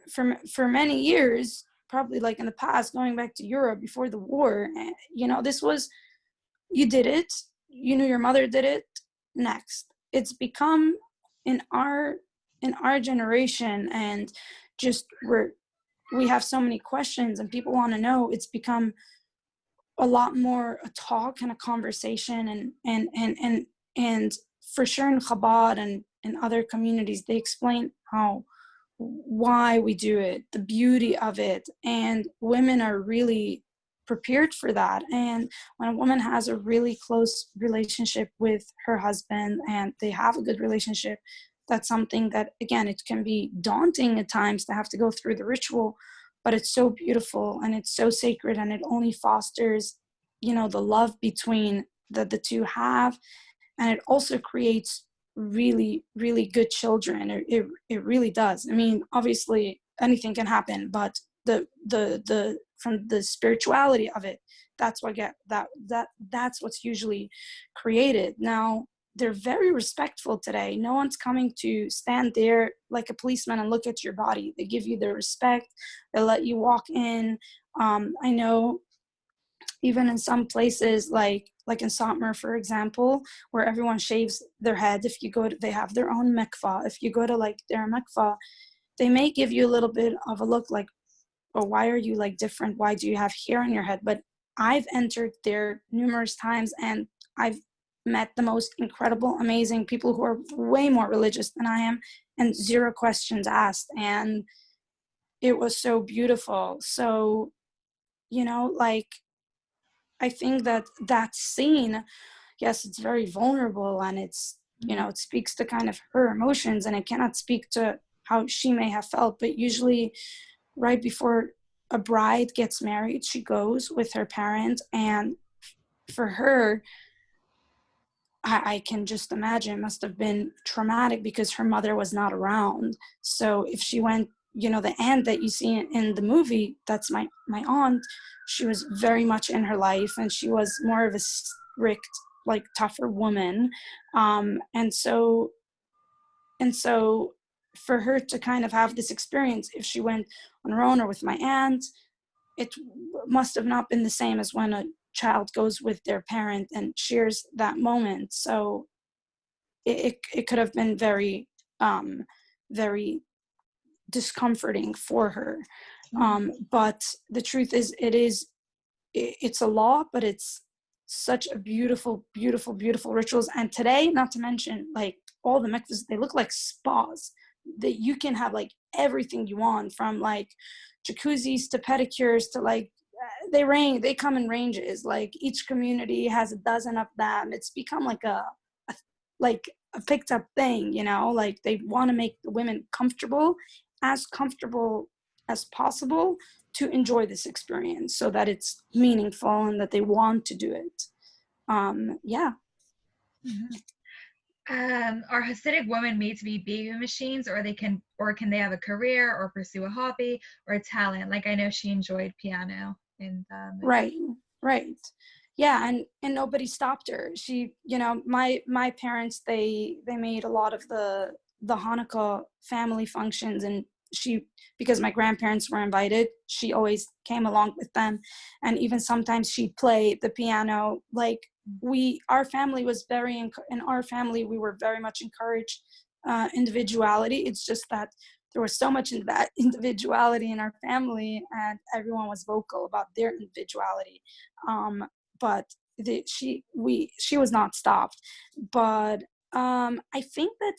years, probably like in the past, going back to Europe before the war, you know, this was, you did it, you knew your mother did it, next. It's become in our generation, and just we have so many questions and people want to know, it's become a lot more a talk and a conversation, and for sure in Chabad and in other communities, they explain why we do it, the beauty of it, and women are really prepared for that. And when a woman has a really close relationship with her husband and they have a good relationship, that's something that, again, it can be daunting at times to have to go through the ritual, but it's so beautiful and it's so sacred, and it only fosters, you know, the love between the two have, and it also creates really, really good children. It really does. I mean, obviously anything can happen, but the from the spirituality of it, that's what that's what's usually created. Now, they're very respectful today. No one's coming to stand there like a policeman and look at your body. They give you their respect. They let you walk in. I know even in some places like in Satmar, for example, where everyone shaves their head, if you go to, they have their own mikvah. If you go to like their mikvah, they may give you a little bit of a look like, oh, why are you like different? Why do you have hair on your head? But I've entered there numerous times and I've met the most incredible, amazing people who are way more religious than I am, and zero questions asked. And it was so beautiful. So, you know, like, I think that scene, yes, it's very vulnerable, and it's, you know, it speaks to kind of her emotions, and it cannot speak to how she may have felt. But usually right before a bride gets married, she goes with her parents, and for her, I can just imagine it must have been traumatic because her mother was not around. So if she went, you know, the aunt that you see in the movie, that's my aunt, she was very much in her life, and she was more of a strict, like tougher woman. And so for her to kind of have this experience, if she went on her own or with my aunt, it must have not been the same as when a child goes with their parent and shares that moment. So it could have been very, very discomforting for her. But the truth is, it's a law, but it's such a beautiful, beautiful, beautiful rituals. And today, not to mention, like, all the mikvahs, they look like spas, that you can have like everything you want, from like jacuzzis to pedicures to like, they come in ranges. Like each community has a dozen of them. It's become like a picked up thing, you know, like they want to make the women comfortable as possible to enjoy this experience, so that it's meaningful and that they want to do it. Yeah. Are Hasidic women made to be baby machines, or can they have a career or pursue a hobby or a talent? Like, I know she enjoyed piano and Right. Yeah, and nobody stopped her. She, you know, my parents, they made a lot of the Hanukkah family functions, and she, because my grandparents were invited, she always came along with them. And even sometimes she'd play the piano. Like, our family was in our family, we were very much encouraged individuality. It's just that there was so much in that individuality in our family, and everyone was vocal about their individuality. But she was not stopped. But I think that,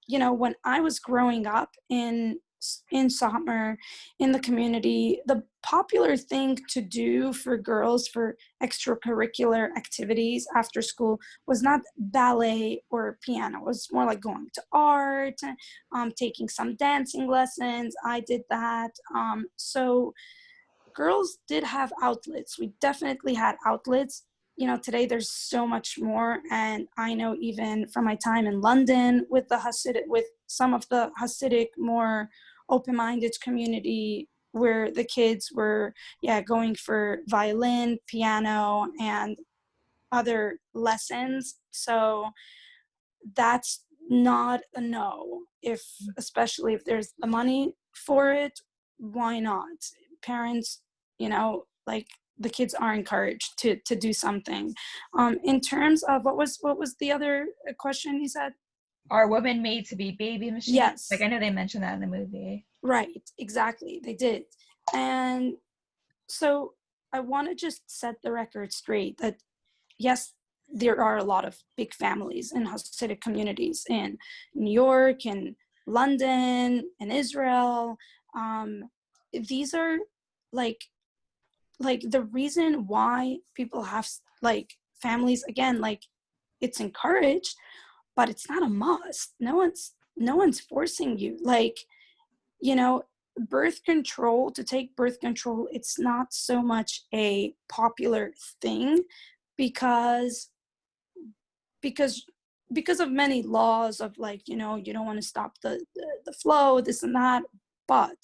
you know, when I was growing up in Satmar, in the community, the popular thing to do for girls for extracurricular activities after school was not ballet or piano. It was more like going to art, taking some dancing lessons. I did that. So girls did have outlets. We definitely had outlets. You know, today there's so much more. And I know even from my time in London with some of the Hasidic, more open-minded community, where the kids were, going for violin, piano, and other lessons. So that's not a no. Especially if there's the money for it, why not? Parents, you know, like, the kids are encouraged to do something. In terms of what was the other question you said? Are women made to be baby machines? Yes. Like, I know they mentioned that in the movie. Right, exactly, they did. And so I want to just set the record straight that, yes, there are a lot of big families in Hasidic communities in New York and London and Israel. These are like like the reason why people have like families, again, like it's encouraged, but it's not a must. No one's forcing you. Like, you know, birth control, to take birth control, it's not so much a popular thing because because because of many laws of, like, you know, you don't want to stop the flow, this and that. But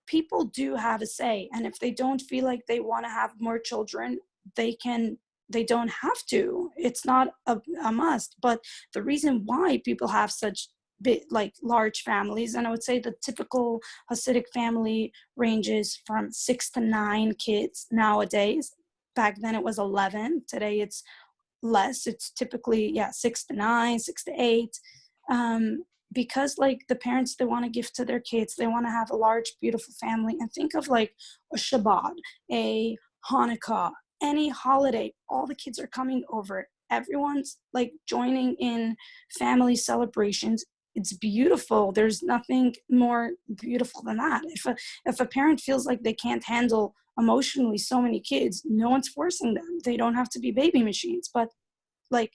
people do have a say, and if they don't feel like they want to have more children, they don't have to. It's not a must. But the reason why people have such big, like, large families, and I would say the typical Hasidic family ranges from 6 to 9 kids nowadays. Back then it was 11. Today it's less. It's typically, yeah, 6 to 9, 6 to 8. Because, like, the parents, they want to give to their kids, they want to have a large beautiful family. And think of like a Shabbat, a Hanukkah, any holiday, all the kids are coming over, everyone's like joining in family celebrations. It's beautiful. There's nothing more beautiful than that. If a parent feels like they can't handle emotionally so many kids, no one's forcing them. They don't have to be baby machines. But, like,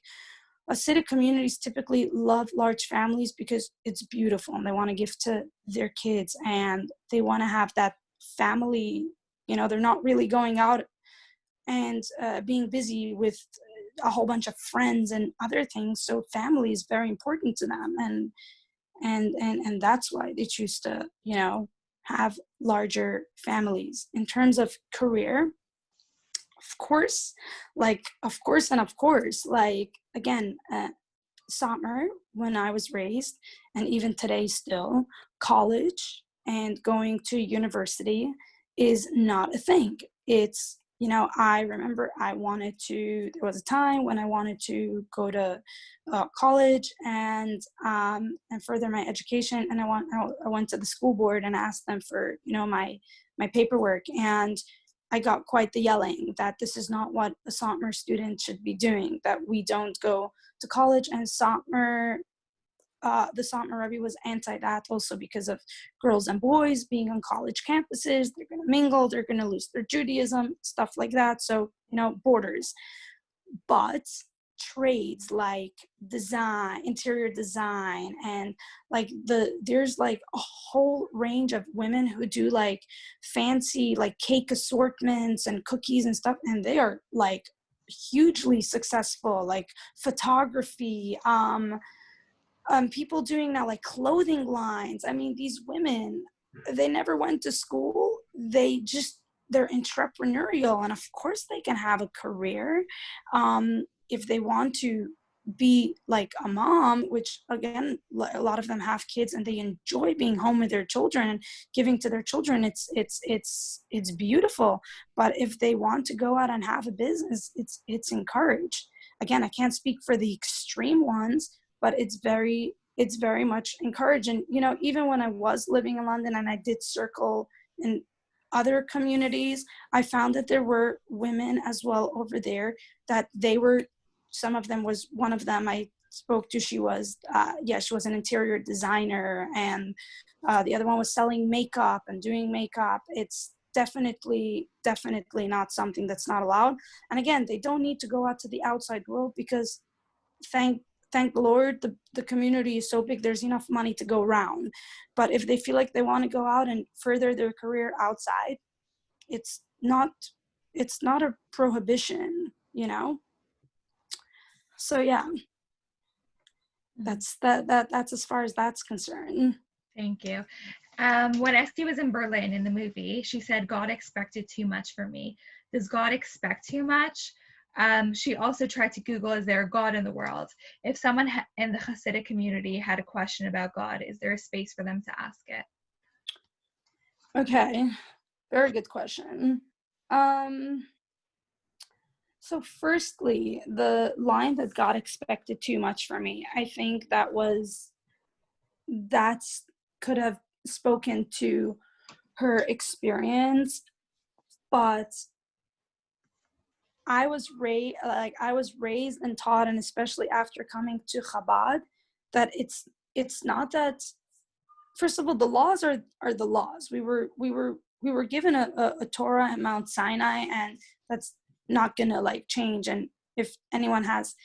Hasidic communities typically love large families because it's beautiful, and they want to give to their kids, and they want to have that family. You know, they're not really going out and being busy with a whole bunch of friends and other things. So family is very important to them, and that's why they choose to, you know, have larger families. In terms of career, of course, like, again, Satmar, when I was raised, and even today still, college and going to university is not a thing. It's, you know, I remember there was a time when I wanted to go to college and further my education, and I went to the school board and asked them for, you know, my paperwork, and I got quite the yelling that this is not what a Satmar student should be doing, that we don't go to college. And Satmar, the Satmar Rebbe was anti that, also because of girls and boys being on college campuses. They're going to mingle, they're going to lose their Judaism, stuff like that. So, you know, borders. But trades like design, interior design, and like there's like a whole range of women who do like fancy like cake assortments and cookies and stuff, and they are like hugely successful. Like photography, people doing now like clothing lines. I mean, these women, they never went to school, they're entrepreneurial, and of course they can have a career if they want to be like a mom, which again, a lot of them have kids and they enjoy being home with their children and giving to their children. It's beautiful. But if they want to go out and have a business, it's encouraged. Again, I can't speak for the extreme ones, but it's very much encouraged. And, you know, even when I was living in London and I did circle in other communities, I found that there were women as well over there that some of them, was one of them I spoke to, she was an interior designer, and the other one was selling makeup and doing makeup. It's definitely not something that's not allowed. And again, they don't need to go out to the outside world, because thank the Lord, the community is so big, there's enough money to go around. But if they feel like they want to go out and further their career outside, it's not a prohibition, you know. So yeah, that's as far as that's concerned. Thank you. When Esty was in Berlin in the movie, she said, God expected too much from me. Does God expect too much? She also tried to Google, is there a God in the world? If someone in the Hasidic community had a question about God, is there a space for them to ask it? Okay, very good question. So firstly, the line that God expected too much from me, I think that's could have spoken to her experience, but I was raised and taught, and especially after coming to Chabad, that it's not that. First of all, the laws are the laws. We were we were given a Torah at Mount Sinai, and that's not gonna like change. And if anyone has,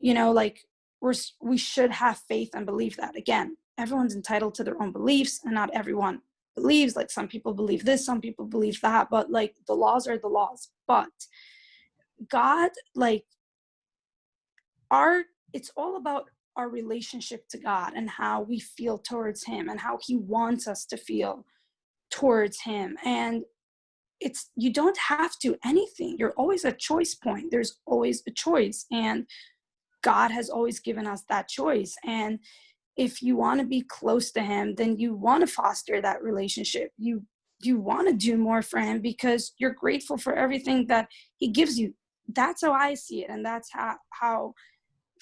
you know, like we should have faith and believe that. Again, everyone's entitled to their own beliefs, and not everyone believes. Like some people believe this, some people believe that, but like the laws are the laws. But God, like it's all about our relationship to God and how we feel towards him and how he wants us to feel towards him. And you don't have to anything. You're always a choice point. There's always a choice, and God has always given us that choice. And if you want to be close to him, then you want to foster that relationship. You want to do more for him because you're grateful for everything that he gives you. That's how I see it. And that's how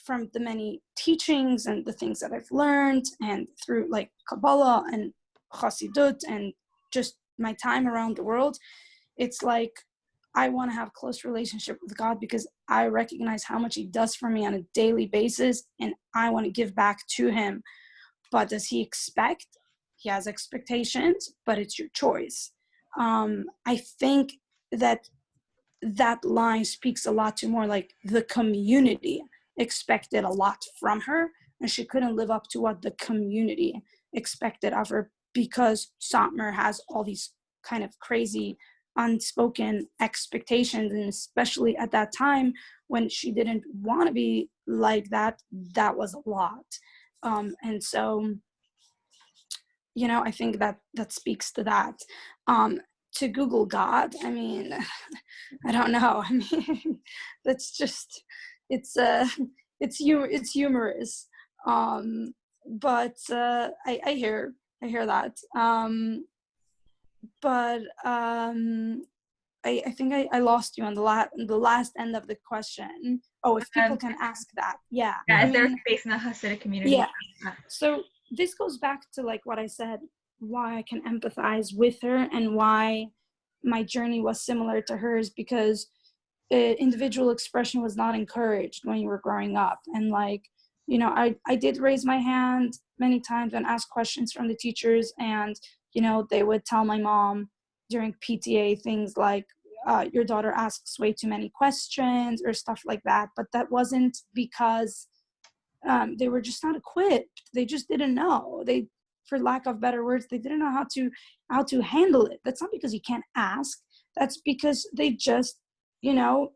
from the many teachings and the things that I've learned, and through like Kabbalah and Chassidut and just my time around the world, it's like I want to have a close relationship with God because I recognize how much he does for me on a daily basis, and I want to give back to him. But does he expect? He has expectations, but it's your choice. I think that line speaks a lot to more like the community expected a lot from her, and she couldn't live up to what the community expected of her because Satmar has all these kind of crazy unspoken expectations, and especially at that time when she didn't want to be like that was a lot. And so, you know, I think that speaks to that. To Google God, I mean, I don't know. I mean, that's just, it's humorous. But I hear that. But I think I lost you on the last end of the question. Oh, if people can ask that. Yeah. Yeah, is there space in the Hasidic community? Yeah. So this goes back to like what I said, why I can empathize with her and why my journey was similar to hers, because individual expression was not encouraged when you were growing up. And like, you know, I did raise my hand many times and ask questions from the teachers, and you know, they would tell my mom during PTA things like, your daughter asks way too many questions or stuff like that. But that wasn't because they were just not equipped. They just didn't know. They, for lack of better words, they didn't know how to handle it. That's not because you can't ask. That's because they just, you know,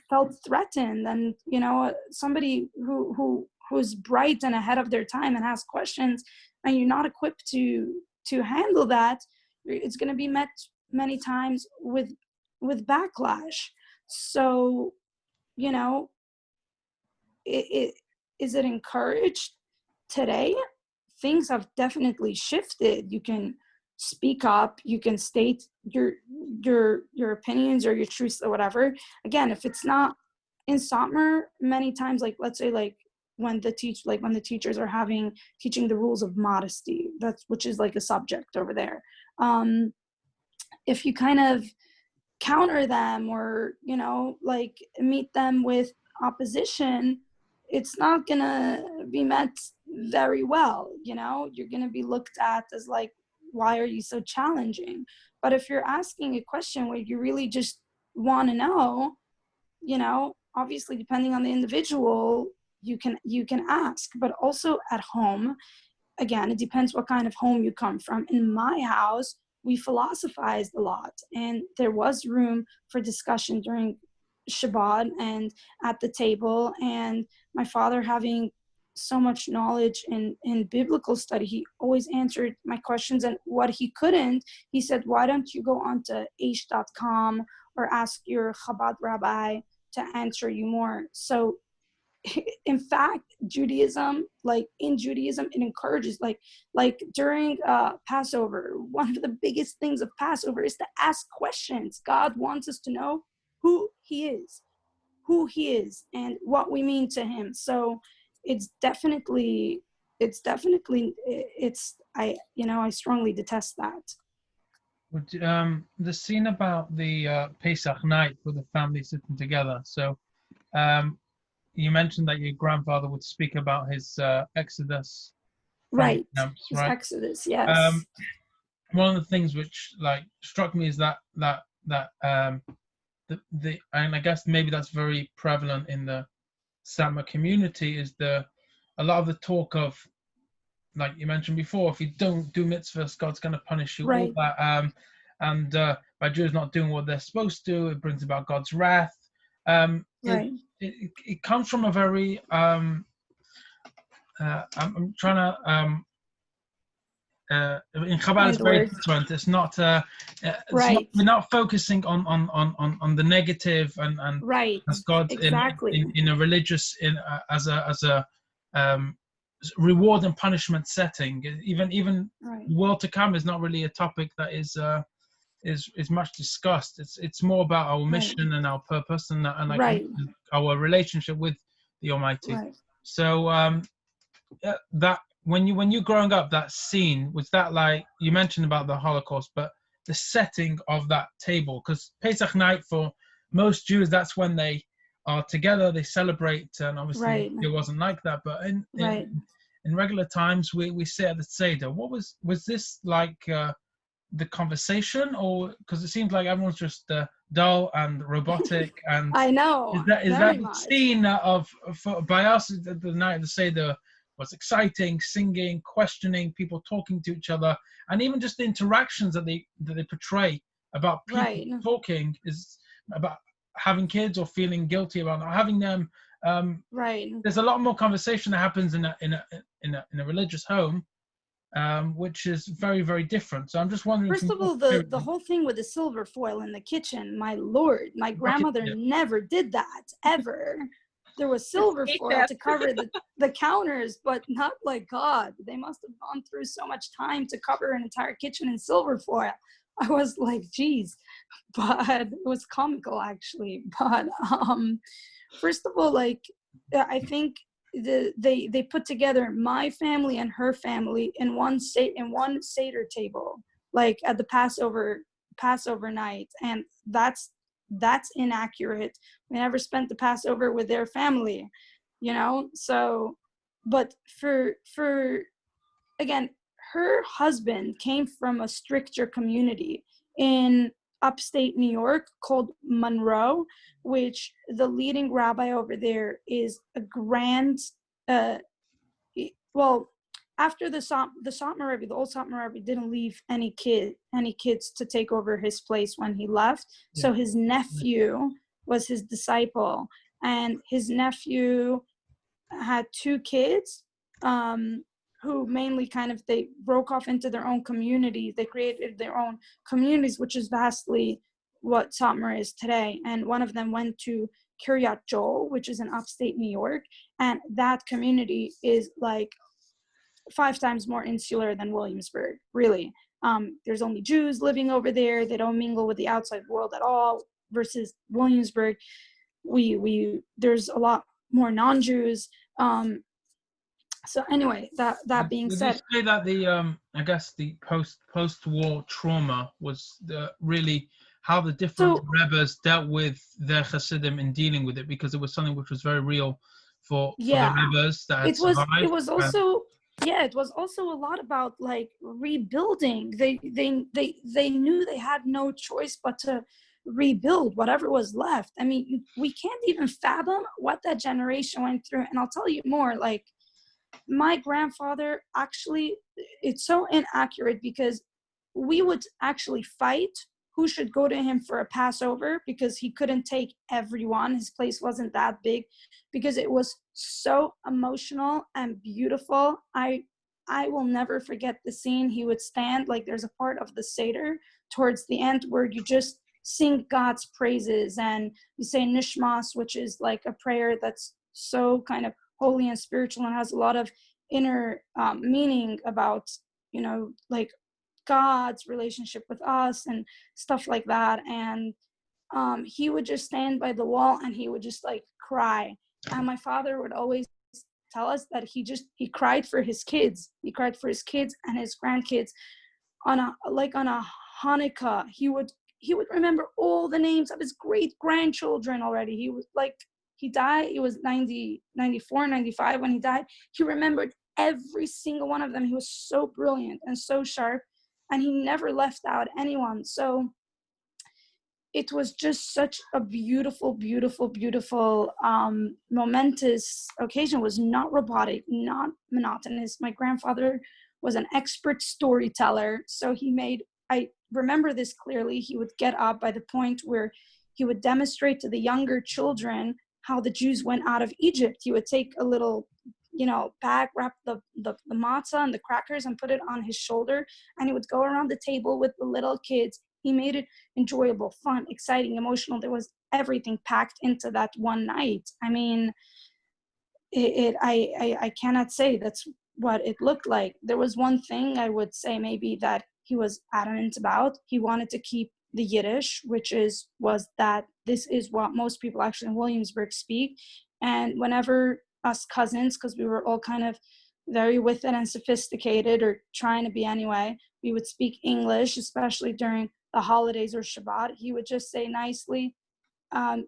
felt threatened. And, you know, somebody who's bright and ahead of their time and has questions, and you're not equipped to handle that, it's going to be met many times with backlash. So, you know, is it encouraged today? Things have definitely shifted. You can speak up, you can state your opinions or your truths or whatever. Again, if it's not in Satmar, many times, like let's say like when the teachers are teaching the rules of modesty, which is like a subject over there. If you kind of counter them or, you know, like meet them with opposition, it's not gonna be met very well. You know, you're gonna be looked at as like, why are you so challenging? But if you're asking a question where you really just want to know, you know, obviously depending on the individual, you can ask. But also at home, again, it depends what kind of home you come from. In my house, we philosophized a lot, and there was room for discussion during Shabbat and at the table. And my father, having so much knowledge in biblical study, he always answered my questions. And what he couldn't, he said, why don't you go on to aish.com or ask your Chabad rabbi to answer you more? So in fact, Judaism, it encourages, like during Passover, one of the biggest things of Passover is to ask questions. God wants us to know who he is, and what we mean to him. So I strongly detest that. The scene about the Pesach night with the family sitting together. So you mentioned that your grandfather would speak about his Exodus. Right. Camps, His right? Exodus, yes. one of the things which like struck me is that and I guess maybe that's very prevalent in the Satmar community, is a lot of the talk of, like you mentioned before, if you don't do mitzvahs, God's going to punish you. Right. All that, and by Jews not doing what they're supposed to, it brings about God's wrath. Right. It comes from a very I'm trying to in Chabad Find it's the very words. different. It's not Right. we're not focusing on the negative and Right. as God Exactly. in a religious as a reward and punishment setting. Even Right. the world to come is not really a topic that is much discussed. It's more about our Right. mission and our purpose and like Right. our relationship with the Almighty. Right. So that when you're growing up, that scene, was that, like you mentioned about the Holocaust, but the setting of that table, because Pesach night for most Jews, that's when they are together, they celebrate, and obviously Right. it wasn't like that. But Right. in regular times, we sit at the Seder. What was this like? The conversation, or because it seems like everyone's just dull and robotic, and I know. is that Very the much. scene by us the night of the Seder was exciting, singing, questioning, people talking to each other, and even just the interactions that they portray about people Right. talking is about having kids or feeling guilty about not having them. Right. There's a lot more conversation that happens in a religious home, which is very, very different. So I'm just wondering. First of all, the whole thing with the silver foil in the kitchen, my lord, my grandmother never did that, ever. There was silver foil to cover the counters, but not like God. They must have gone through so much time to cover an entire kitchen in silver foil. I was like, geez, but it was comical actually. But first of all, like I think they put together my family and her family in one Seder table, like at the Passover night, and that's inaccurate. We never spent the Passover with their family, so. But for again, her husband came from a stricter community in upstate New York called Monroe, which the leading rabbi over there is a grand, well, after the Satmar Rebbe, the old Satmar Rebbe didn't leave any kids to take over his place when he left. Yeah. So his nephew was his disciple, and his nephew had 2 kids, who mainly they broke off into their own communities. They created their own communities, which is vastly what Satmar is today. And one of them went to Kiryat Joel, which is in upstate New York. And that community is like 5 times more insular than Williamsburg, really. There's only Jews living over there. They don't mingle with the outside world at all, versus Williamsburg. There's a lot more non-Jews. So anyway, that being said, you say that the I guess the post-war trauma was really how the different rebbes dealt with their Hasidim in dealing with it, because it was something which was very real for the rebbes that had survived. It was also a lot about like rebuilding. They knew they had no choice but to rebuild whatever was left. I mean, we can't even fathom what that generation went through. And I'll tell you more, like my grandfather, actually, it's so inaccurate, because we would actually fight who should go to him for a Passover, because he couldn't take everyone. His place wasn't that big, because it was so emotional and beautiful. I will never forget the scene. He would stand, like there's a part of the Seder towards the end where you just sing God's praises, and you say Nishmas, which is like a prayer that's so kind of holy and spiritual and has a lot of inner meaning about, like God's relationship with us and stuff like that. And he would just stand by the wall and he would just like cry. And my father would always tell us that he cried for his kids. He cried for his kids and his grandkids. On a Hanukkah, he would remember all the names of his great grandchildren already. He died, he was 94, 95 when he died. He remembered every single one of them. He was so brilliant and so sharp. and he never left out anyone. So it was just such a beautiful, beautiful, beautiful, momentous occasion. It was not robotic, not monotonous. My grandfather was an expert storyteller. So I remember this clearly, he would get up by the point where he would demonstrate to the younger children how the Jews went out of Egypt. He would take a little, bag, wrap the matzah and the crackers and put it on his shoulder. And he would go around the table with the little kids. He made it enjoyable, fun, exciting, emotional. There was everything packed into that one night. I mean, I cannot say that's what it looked like. There was one thing I would say maybe that he was adamant about. He wanted to keep the Yiddish, was that this is what most people actually in Williamsburg speak. And whenever us cousins, because we were all kind of very with it and sophisticated, or trying to be anyway, we would speak English, especially during the holidays or Shabbat. He would just say nicely,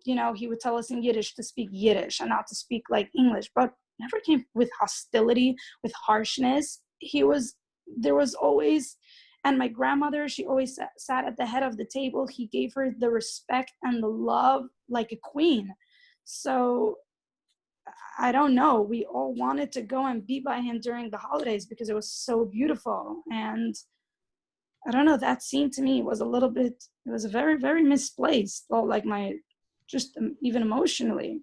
he would tell us in Yiddish to speak Yiddish and not to speak like English, but never came with hostility, with harshness. There was always, and my grandmother, she always sat at the head of the table. He gave her the respect and the love like a queen. So I don't know, we all wanted to go and be by him during the holidays because it was so beautiful. And I don't know, that scene to me was it was a very, very misplaced. Well, like even emotionally,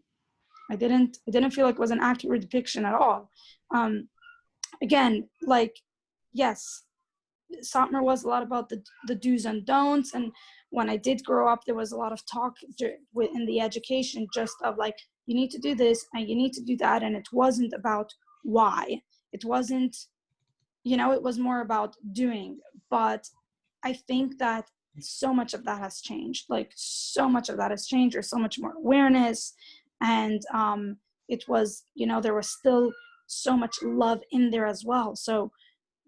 I didn't feel like it was an accurate depiction at all. Again, like, yes, Satmar was a lot about the do's and don'ts. And when I did grow up, there was a lot of talk in the education, just of like, you need to do this and you need to do that. And it wasn't about why. It wasn't, it was more about doing. But I think that so much of that has changed. Like, so much of that has changed. There's so much more awareness. And it was, there was still so much love in there as well. So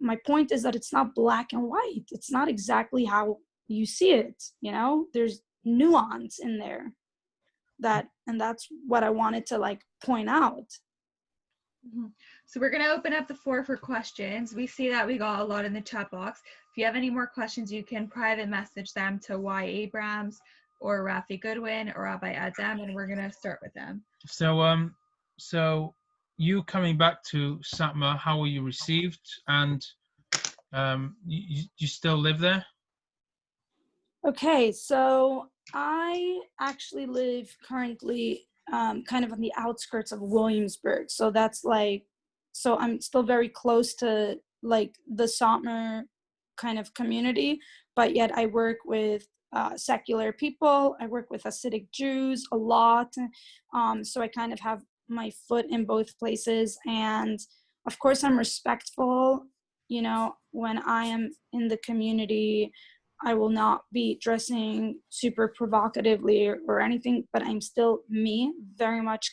my point is that it's not black and white. It's not exactly how you see it. There's nuance in there, and that's what I wanted to like point out. Mm-hmm. So we're going to open up the floor for questions. We see that we got a lot in the chat box. If you have any more questions, you can private message them to Y. Abrams or Rafi Goodwin or Rabbi Adam, and we're going to start with them. So you coming back to Satmar, how were you received? And you still live there? Okay, so I actually live currently kind of on the outskirts of Williamsburg. So so I'm still very close to like the Satmar kind of community, but yet I work with secular people. I work with Hasidic Jews a lot. So I kind of have my foot in both places. And of course, I'm respectful. When I am in the community, I will not be dressing super provocatively or anything, but I'm still me, very much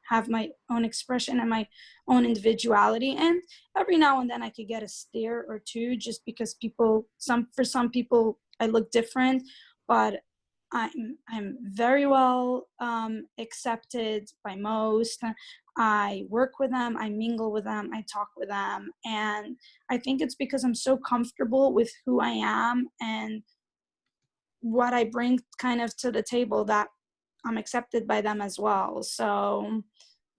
have my own expression and my own individuality. And every now and then I could get a stare or two, just because for some people I look different, but I'm very well accepted by most. I work with them, I mingle with them, I talk with them. And I think it's because I'm so comfortable with who I am and what I bring kind of to the table that I'm accepted by them as well. So,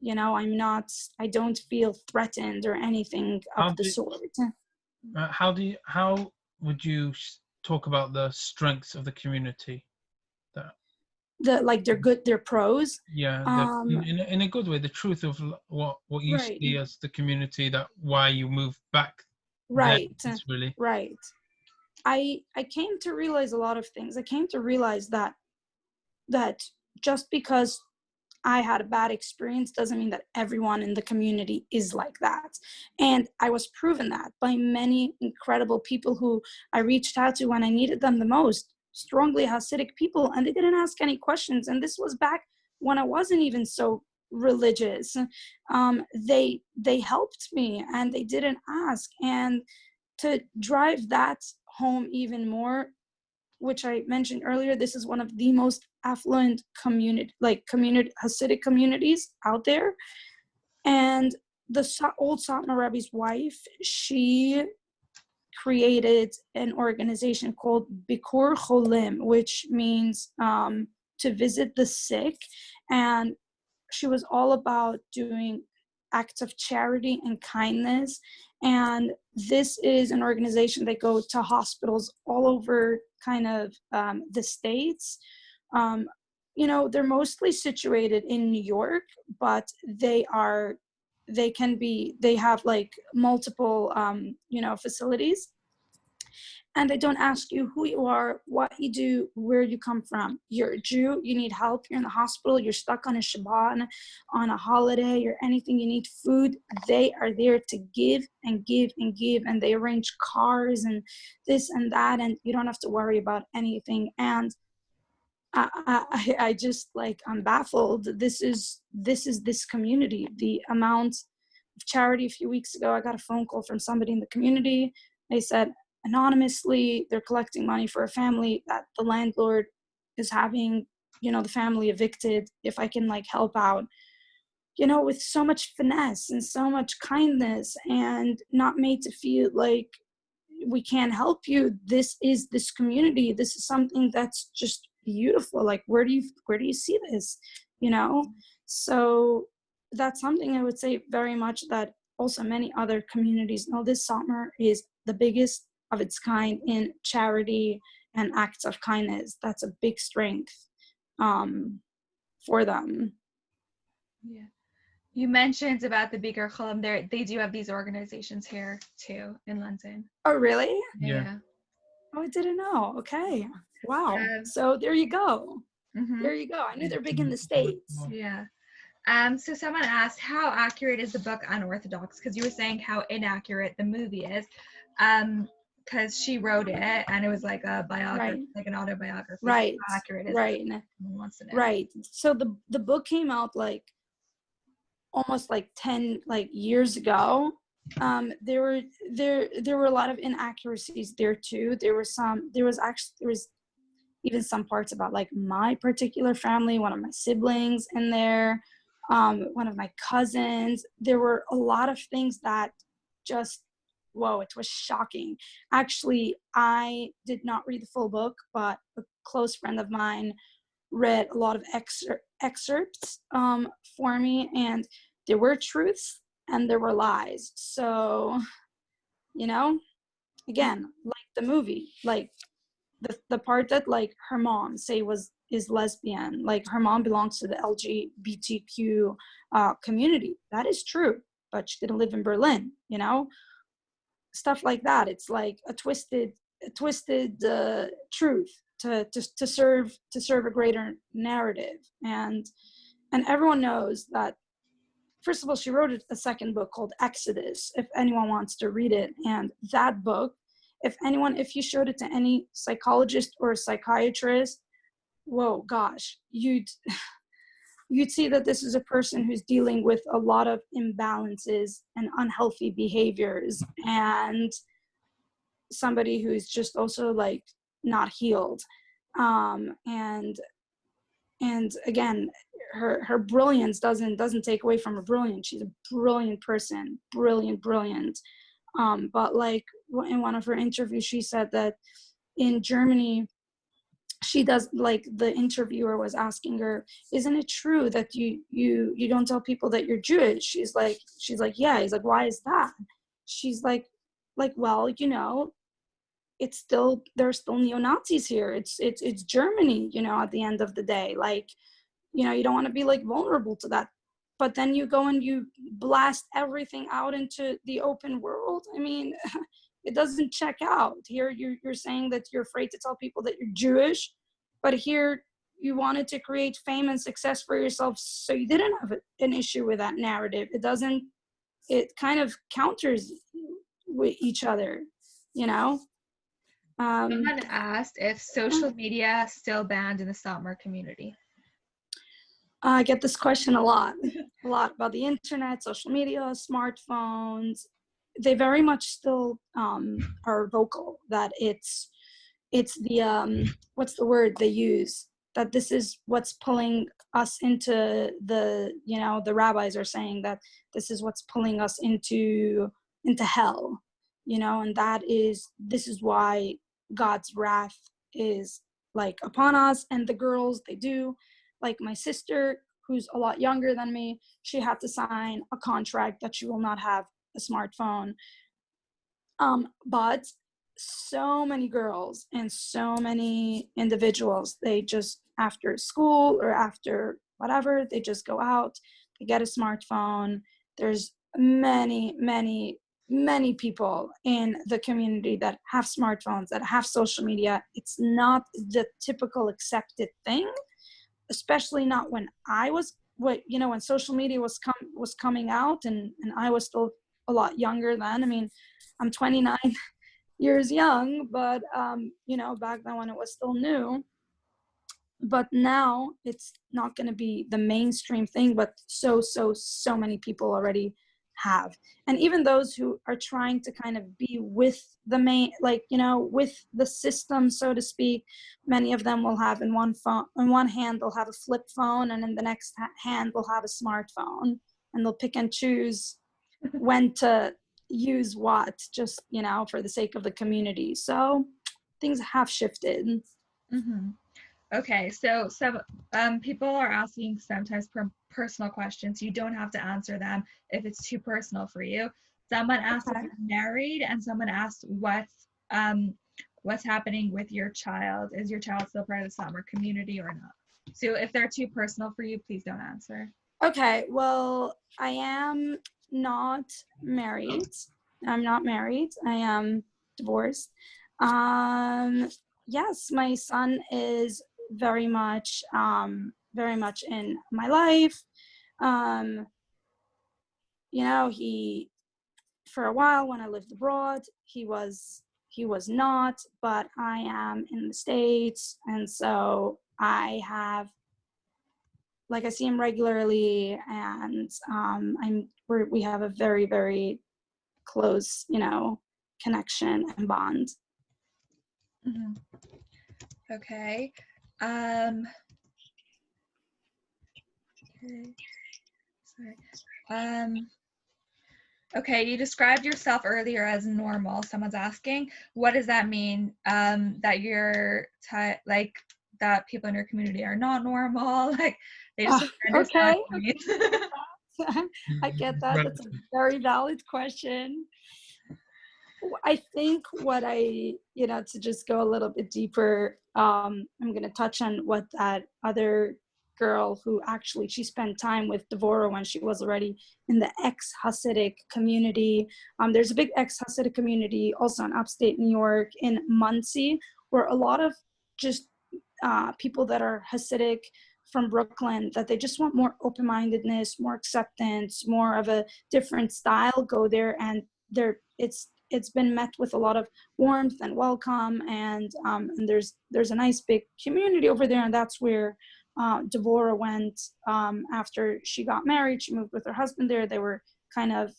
I don't feel threatened or anything of the sort. How would you talk about the strengths of the community? Their pros. Yeah, in a good way, the truth of what you right. see as the community, that why you moved back. Right. Really. Right. I came to realize a lot of things. I came to realize that just because I had a bad experience doesn't mean that everyone in the community is like that. And I was proven that by many incredible people who I reached out to when I needed them the most, strongly Hasidic people, and they didn't ask any questions. And this was back when I wasn't even so religious. They helped me and they didn't ask. And to drive that home even more, which I mentioned earlier, this is one of the most affluent Hasidic communities out there. And the old Satmar Rebbe's wife, she created an organization called Bikur Cholim, which means to visit the sick. And she was all about doing acts of charity and kindness. And this is an organization that go to hospitals all over kind of the States. They're mostly situated in New York, but they have like multiple, facilities. And they don't ask you who you are, what you do, where you come from. You're a Jew, you need help, you're in the hospital, you're stuck on a Shabbat, on a holiday, or anything, you need food. They are there to give and give and give, and they arrange cars and this and that, and you don't have to worry about anything. And I just, like, I'm baffled. This is this community. The amount of charity. A few weeks ago, I got a phone call from somebody in the community. They said, anonymously, they're collecting money for a family that the landlord is having, the family evicted. If I can, like, help out, with so much finesse and so much kindness, and not made to feel like we can't help you. This is this community. This is something that's just beautiful. Like, where do you see this? So that's something I would say very much that also many other communities know. This Satmar is the biggest of its kind in charity and acts of kindness. That's a big strength for them. Yeah. You mentioned about the Bikur Cholim. They do have these organizations here too in London. Oh, really? Yeah. Oh, I didn't know. Okay. Wow. So there you go. Mm-hmm. There you go. I knew they're big in the States. Yeah. So someone asked, how accurate is the book Unorthodox? Because you were saying how inaccurate the movie is. Because she wrote it and it was like a biography, Right. like an autobiography. Right. How accurate is right. it? Wants to know. Right. So the book came out like almost like 10 years ago. There were a lot of inaccuracies there too. There was even some parts about like my particular family, one of my siblings in there, one of my cousins. There were a lot of things that just, whoa, it was shocking. Actually, I did not read the full book, but a close friend of mine read a lot of excerpts for me, and there were truths and there were lies. So, again, like the movie, like the part that like her mom is lesbian, like her mom belongs to the LGBTQ community. That is true, but she didn't live in Berlin, stuff like that. It's like a twisted truth to serve a greater narrative. And everyone knows that. First of all, she wrote a second book called Exodus, if anyone wants to read it. And that book, if you showed it to any psychologist or psychiatrist, whoa, gosh, you'd see that this is a person who's dealing with a lot of imbalances and unhealthy behaviors, and somebody who's just also like not healed. And again, her brilliance doesn't take away from her brilliance. She's a brilliant person, brilliant. But like in one of her interviews, she said that in Germany, she does, like, the interviewer was asking her, isn't it true that you don't tell people that you're Jewish? She's like, yeah. He's like, why is that? She's like, well, it's still, there's still neo-Nazis here. It's Germany, at the end of the day. Like, you don't want to be like vulnerable to that. But then you go and you blast everything out into the open world. I mean, it doesn't check out. Here you're saying that you're afraid to tell people that you're Jewish, but here you wanted to create fame and success for yourself, so you didn't have an issue with that narrative. It kind of counters with each other, Someone asked if social media still banned in the Satmar community. I get this question a lot about the internet, social media, smartphones. They very much still are vocal that it's the what's the word they use, that this is what's pulling us into the rabbis are saying that this is what's pulling us into hell. and this is why God's wrath is like upon us. And the girls, they do, like my sister, who's a lot younger than me, she had to sign a contract that she will not have a smartphone. But so many girls and so many individuals, they just, after school or after whatever, they just go out, they get a smartphone. There's many people in the community that have smartphones, that have social media. It's not the typical accepted thing, especially not when when social media was coming out, and I was still a lot younger then. I mean, I'm 29 years young, but back then when it was still new. But now it's not going to be the mainstream thing, but so many people already have. And even those who are trying to kind of be with the main, with the system, so to speak, many of them will have in one hand they'll have a flip phone, and in the next hand they'll have a smartphone, and they'll pick and choose when to use what, just for the sake of the community. So things have shifted. Mm-hmm. Okay, so some people are asking sometimes personal questions. You don't have to answer them if it's too personal for you. Someone asked if you're married, and someone asked what's happening with your child. Is your child still part of the summer community or not? So if they're too personal for you, please don't answer. Okay, well, I am not married. I'm not married. I am divorced. Yes, my son is very much in my life. He, for a while when I lived abroad, he was not, but I am in the States, and so I see him regularly, and we have a very, very close, connection and bond. Mm-hmm. Okay. Okay. Sorry. Okay, you described yourself earlier as normal. Someone's asking, what does that mean? That you're that people in your community are not normal? Like, they just okay. understand. I get that. That's a very valid question. I think what to just go a little bit deeper, I'm going to touch on what that other girl who actually, she spent time with Devorah when she was already in the ex-Hasidic community. There's a big ex-Hasidic community also in upstate New York, in Muncie, where a lot of just people that are Hasidic from Brooklyn, that they just want more open-mindedness, more acceptance, more of a different style, go there, and it's been met with a lot of warmth and welcome, and there's a nice big community over there, and that's where Devorah went after she got married. She moved with her husband there. They were kind of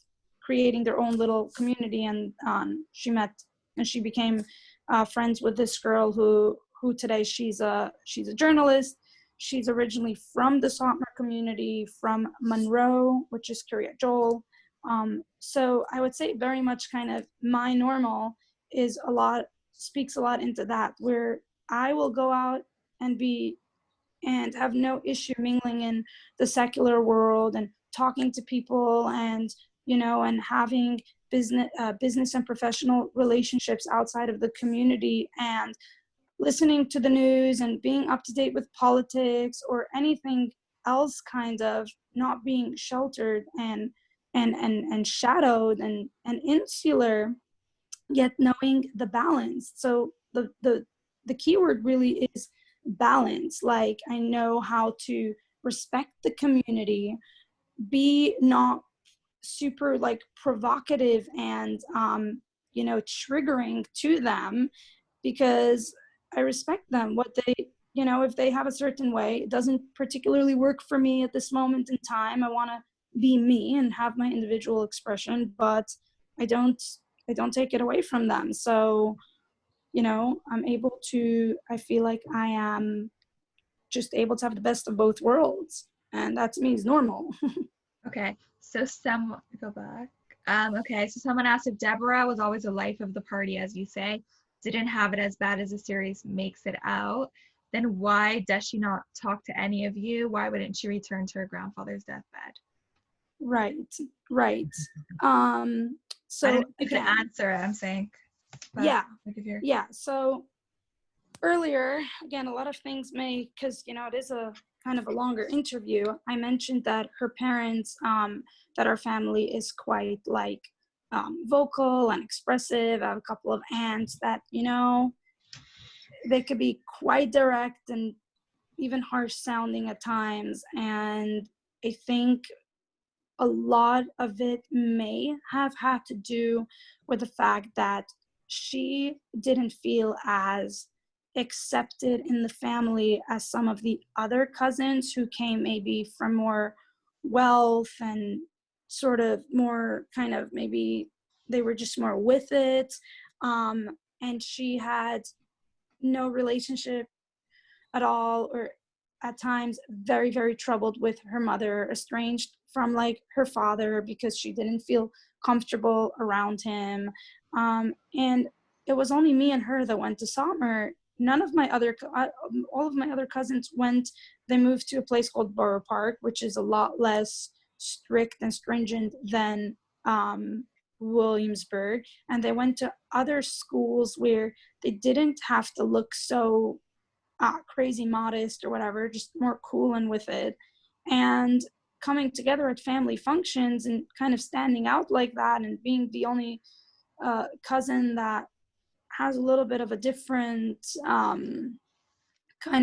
creating their own little community, and she became friends with this girl who today she's a journalist. She's originally from the Satmar community, from Monroe, which is Kiryat Joel. So I would say very much kind of my normal speaks a lot into that, where I will go out and have no issue mingling in the secular world and talking to people, and and having business and professional relationships outside of the community, and listening to the news and being up to date with politics or anything else, kind of not being sheltered and shadowed and insular, yet knowing the balance. So the key word really is balance. Like, I know how to respect the community, be not super like provocative and triggering to them, because I respect them. What they, if they have a certain way, it doesn't particularly work for me at this moment in time. I want to be me and have my individual expression, but I don't take it away from them. So, I feel like I am just able to have the best of both worlds. And that to me is normal. Okay, so go back. Okay, so someone asked if Deborah was always the life of the party, as you say, didn't have it as bad as the series makes it out, then why does she not talk to any of you? Why wouldn't she return to her grandfather's deathbed? Right, right. I So don't know if you again, can answer it, I'm saying. yeah, Like if you're... yeah. So earlier, again, a lot of things may, because it is a kind of a longer interview. I mentioned that her parents, that our family is quite like vocal and expressive. I have a couple of aunts that they could be quite direct and even harsh sounding at times, and I think a lot of it may have had to do with the fact that she didn't feel as accepted in the family as some of the other cousins who came maybe from more wealth and sort of more kind of, maybe they were just more with it. And she had no relationship at all, or at times very, very troubled with her mother, estranged from like her father because she didn't feel comfortable around him. And it was only me and her that went to Sommer. None of my other, all of my other cousins went. They moved to a place called Borough Park, which is a lot less strict and stringent than Williamsburg. And they went to other schools where they didn't have to look so crazy modest or whatever, just more cool and with it. And coming together at family functions and kind of standing out like that and being the only cousin that has a little bit of a different kind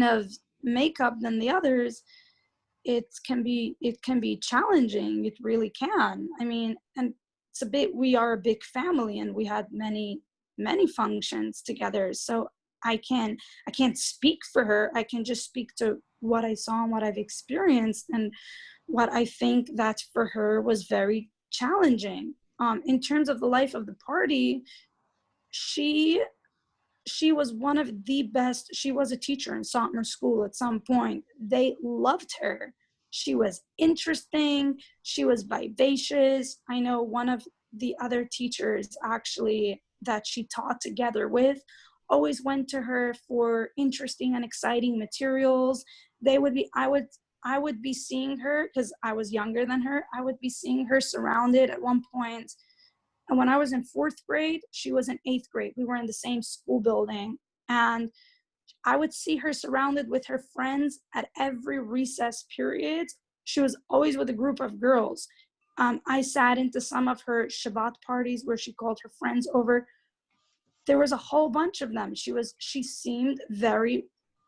of makeup than the others, it can be challenging. It really can. I mean, and we are a big family and we had many functions together. So I can't speak for her. I can just speak to what I saw and what I've experienced, and what I think that for her was very challenging. In terms of the life of the party, she was one of the best. She was a teacher in Sotmer School at some point. They loved her. She was interesting. She was vivacious. I know one of the other teachers actually that she taught together with always went to her for interesting and exciting materials. I would be seeing her, because I was younger than her. I would be seeing her surrounded at one point. And when I was in 4th grade, she was in 8th grade. We were in the same school building. And I would see her surrounded with her friends at every recess period. She was always with a group of girls. I sat into some of her Shabbat parties where she called her friends over. There was a whole bunch of them. She seemed very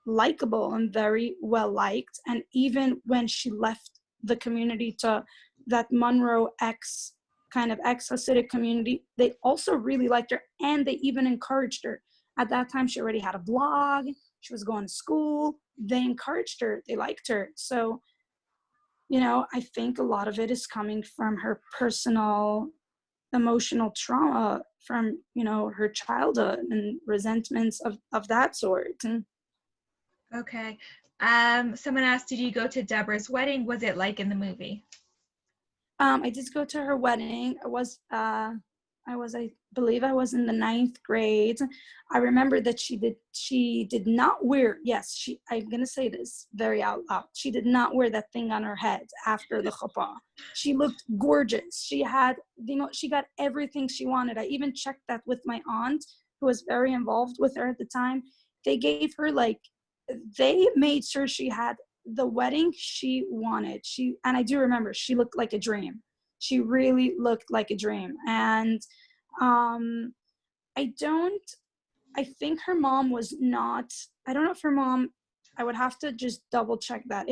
likable and very well liked. And even when she left the community to that Monroe ex-Hasidic community, they also really liked her, and they even encouraged her. At that time, she already had a blog. She was going to school. They encouraged her. They liked her. So, I think a lot of it is coming from her personal emotional trauma from, her childhood and resentments of that sort. Okay. Someone asked, did you go to Deborah's wedding? Was it like in the movie? I did go to her wedding. I believe I was in the 9th grade. I remember that she did not wear, yes, I'm going to say this very out loud. She did not wear that thing on her head after the chuppah. She looked gorgeous. She had, she got everything she wanted. I even checked that with my aunt, who was very involved with her at the time. They gave her they made sure she had the wedding she wanted. And I do remember she looked like a dream. She really looked like a dream. And I think her mom was not, I don't know if her mom, I would have to just double check that.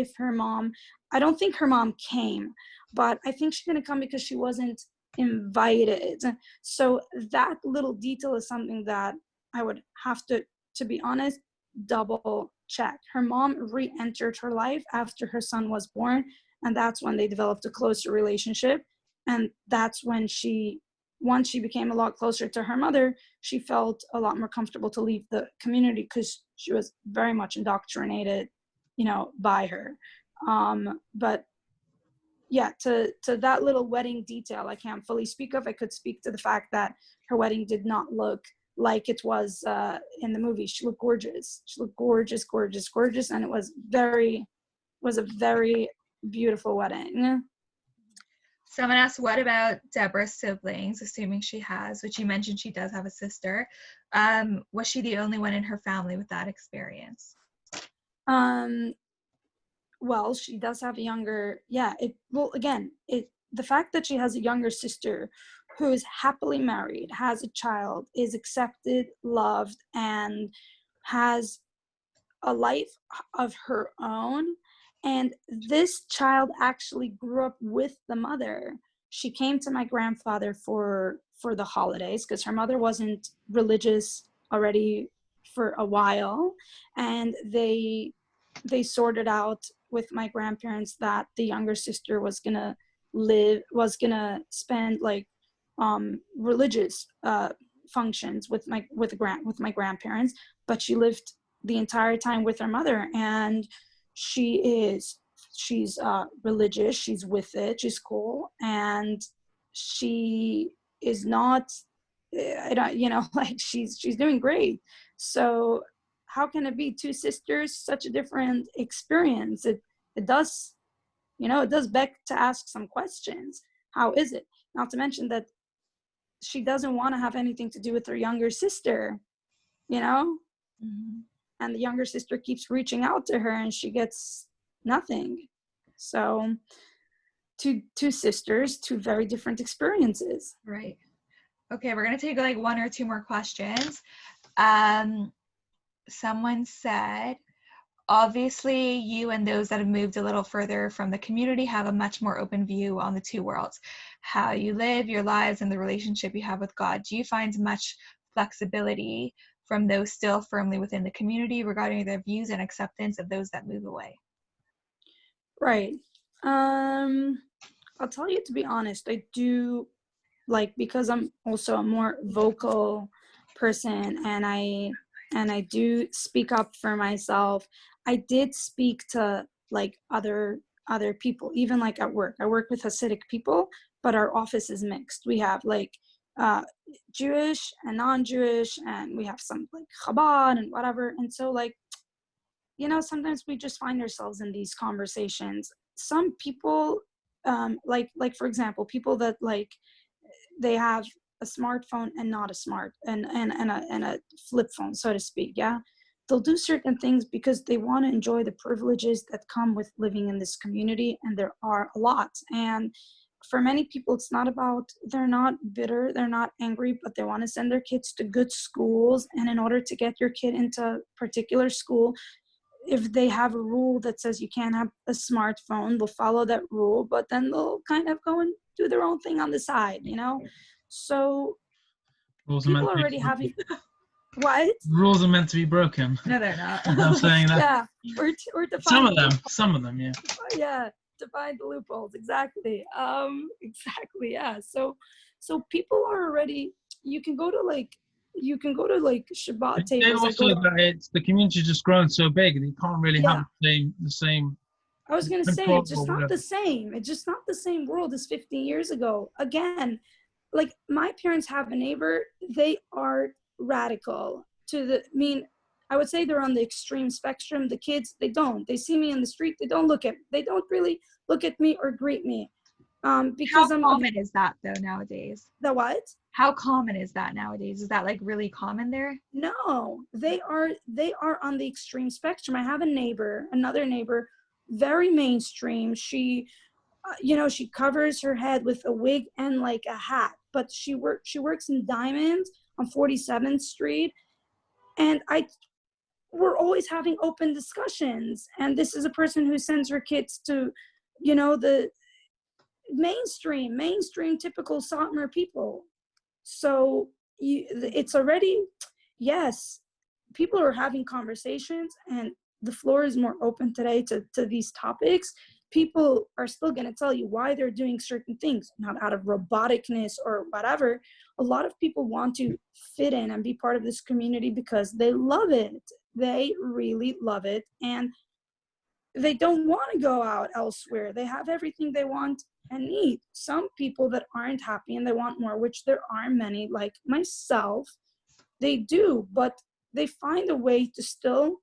I don't think her mom came, but I think she's going to come because she wasn't invited. So that little detail is something that I would have to be honest, double check. Her mom re-entered her life after her son was born, and that's when they developed a closer relationship. And that's when once she became a lot closer to her mother, she felt a lot more comfortable to leave the community, because she was very much indoctrinated, by her. But to that little wedding detail, I can't fully speak of. I could speak to the fact that her wedding did not look like it was in the movie. She looked gorgeous. She looked gorgeous, gorgeous, gorgeous, and it was a very beautiful wedding. Someone asked, what about Deborah's siblings, assuming she has, which you mentioned she does have a sister. Was she the only one in her family with that experience? Well, she does have a younger, the fact that she has a younger sister who is happily married, has a child, is accepted, loved, and has a life of her own. And this child actually grew up with the mother. She came to my grandfather for the holidays because her mother wasn't religious already for a while, and they sorted out with my grandparents that the younger sister was gonna spend like religious functions with my grandparents, but she lived the entire time with her mother, and she's religious, she's with it, she's cool, and she is not like she's doing great. So how can it be two sisters, such a different experience? It does, it does beg to ask some questions. How is it? Not to mention that she doesn't want to have anything to do with her younger sister, Mm-hmm. And the younger sister keeps reaching out to her and she gets nothing. So two sisters, two very different experiences. Right. Okay, we're going to take like one or two more questions. Someone said, obviously you and those that have moved a little further from the community have a much more open view on the two worlds, how you live your lives and the relationship you have with God. Do you find much flexibility from those still firmly within the community regarding their views and acceptance of those that move away? Right. I'll tell you, to be honest, I do, like, because I'm also a more vocal person and I do speak up for myself. I did speak to like other people, even like at work. I work with Hasidic people, but our office is mixed. We have like Jewish and non-Jewish, and we have some like Chabad and whatever. And so like, sometimes we just find ourselves in these conversations. Some people, like for example, people that like they have a smartphone and not a and a flip phone, so to speak. Yeah, they'll do certain things because they want to enjoy the privileges that come with living in this community, and there are a lot. And for many people, it's not about, they're not bitter, they're not angry, but they want to send their kids to good schools. And in order to get your kid into a particular school, if they have a rule that says you can't have a smartphone, they'll follow that rule, but then they'll kind of go and do their own thing on the side, So Rules people are already having what? Rules are meant to be broken. No, they're not. I'm saying that. Yeah, or to Some find of them, yeah. Yeah, to find the loopholes. Exactly. Exactly. Yeah. So people are already. You can go to like Shabbat They tables. also that the community's just grown so big that you can't really have the same. I was gonna say it's just not whatever. the same. It's just not the same world as 15 years ago. Again, like my parents have a neighbor. They are radical I would say they're on the extreme spectrum. The kids, they don't. They see me in the street. They don't really look at me or greet me. Because How common is that though nowadays? The what? How common is that nowadays? Is that like really common there? No, they are on the extreme spectrum. I have another neighbor, very mainstream. She, she covers her head with a wig and like a hat, but she works in Diamond on 47th Street, and we're always having open discussions. And this is a person who sends her kids to, the mainstream typical Satmar people. So it's already, yes, people are having conversations, and the floor is more open today to these topics. People are still going to tell you why they're doing certain things, not out of roboticness or whatever. A lot of people want to fit in and be part of this community because they love it. They really love it. And they don't want to go out elsewhere. They have everything they want and need. Some people that aren't happy and they want more, which there are many, like myself, they do, but they find a way to still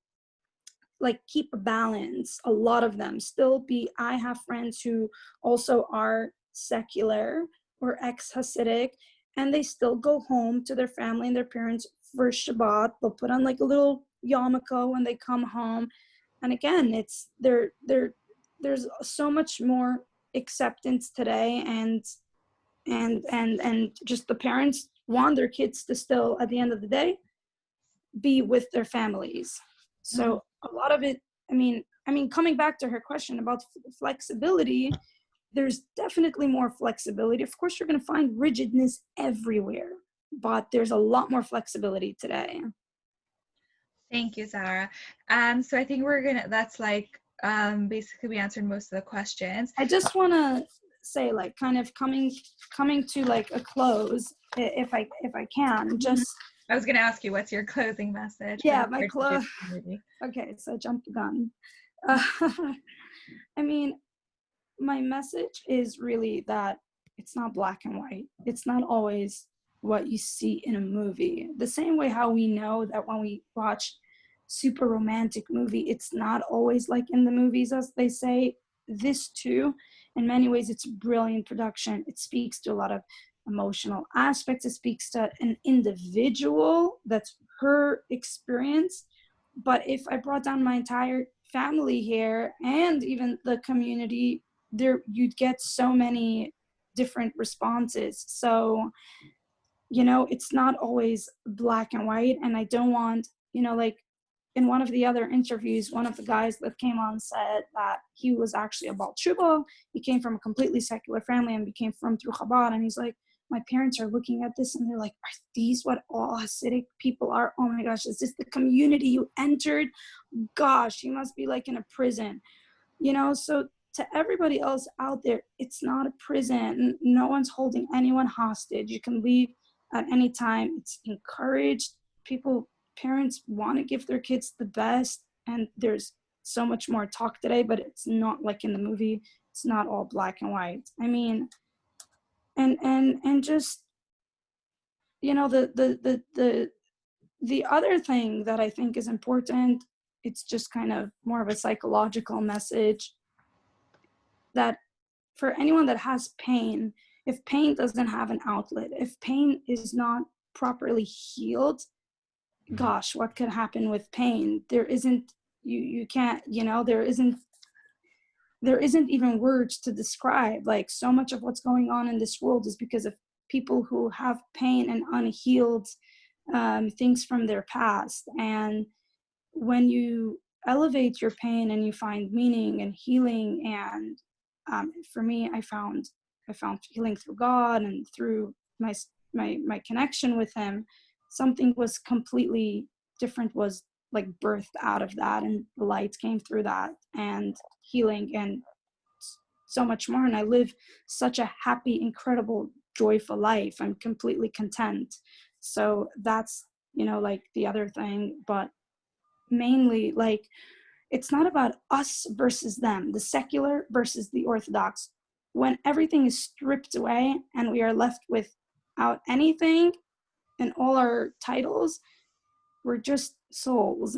like keep a balance. A lot of them still be, I have friends who also are secular or ex-Hasidic, and they still go home to their family and their parents for Shabbat. They'll put on like a little yarmulke when they come home. And again, it's there's so much more acceptance today, and just the parents want their kids to still, at the end of the day, be with their families. So a lot of it, I mean, coming back to her question about flexibility, there's definitely more flexibility. Of course, you're going to find rigidness everywhere, but there's a lot more flexibility today. Thank you, Sara. So I think that's like, basically we answered most of the questions. I just want to say, like, kind of coming to like a close, if I can, just. I was going to ask you, what's your closing message? Yeah, my close. Okay, so I jumped the gun. I mean, my message is really that it's not black and white. It's not always what you see in a movie. The same way how we know that when we watch super romantic movie, it's not always like in the movies, as they say. This too, in many ways, it's brilliant production. It speaks to a lot of emotional aspects. It speaks to an individual, that's her experience. But if I brought down my entire family here and even the community, there you'd get so many different responses. So, you know, it's not always black and white. And I don't want, you know, like in one of the other interviews, one of the guys that came on said that he was actually a Baal Tshuva. He came from a completely secular family and became from through Chabad. And he's like, my parents are looking at this and they're like, are these what all Hasidic people are? Oh my gosh, is this the community you entered? Gosh, you must be like in a prison. You know, so to everybody else out there, it's not a prison. No one's holding anyone hostage. You can leave at any time. It's encouraged. Parents want to give their kids the best, and there's so much more talk today, but it's not like in the movie. It's not all black and white. I mean, and just, you know, the other thing that I think is important, it's just kind of more of a psychological message, that for anyone that has pain, if pain doesn't have an outlet, if pain is not properly healed, gosh, what could happen with pain? There isn't, you can't, you know, there isn't even words to describe. Like, so much of what's going on in this world is because of people who have pain and unhealed things from their past. And when you elevate your pain and you find meaning and healing, and for me, I found healing through God and through my connection with Him. Something was completely different, was like birthed out of that, and the light came through that, and healing, and so much more. And I live such a happy, incredible, joyful life. I'm completely content. So that's, you know, like the other thing. But mainly, like, it's not about us versus them, the secular versus the Orthodox. When everything is stripped away and we are left without anything and all our titles, we're just souls.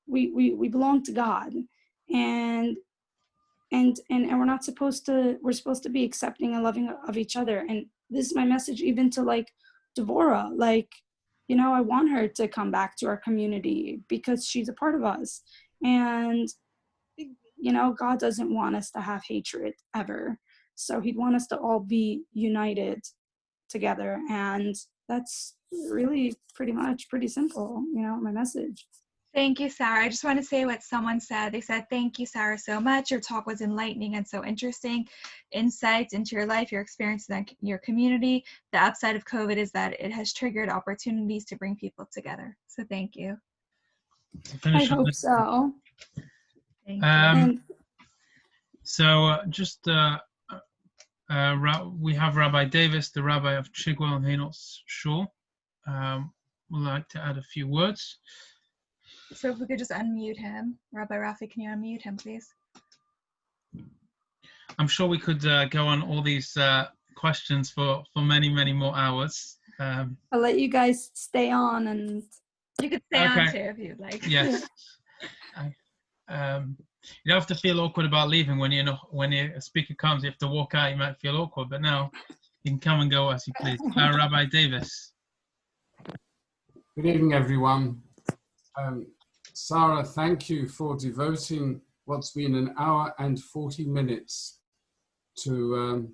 We belong to God, and we're not supposed to, we're supposed to be accepting and loving of each other. And this is my message even to like Devorah, like, you know, I want her to come back to our community because she's a part of us. And, you know, God doesn't want us to have hatred ever. So He'd want us to all be united together. And that's really pretty simple, you know, my message. Thank you, Sara. I just want to say what someone said. They said, thank you, Sara, so much. Your talk was enlightening and so interesting. Insights into your life, your experience in your community. The upside of COVID is that it has triggered opportunities to bring people together. So thank you. I hope so. Thank you. So we have Rabbi Davis, the Rabbi of Chigwell and Hainault's Shul. Would like to add a few words. So if we could just unmute him. Rabbi Rafi, can you unmute him, please? I'm sure we could go on all these questions for many, many more hours. I'll let you guys stay on, and You could stay on Okay. too if you'd like. Yes. You don't have to feel awkward about leaving when when a speaker comes. You have to walk out. You might feel awkward, but now you can come and go as you please. Rabbi Davis. Good evening, everyone. Sara, thank you for devoting what's been an hour and 40 minutes to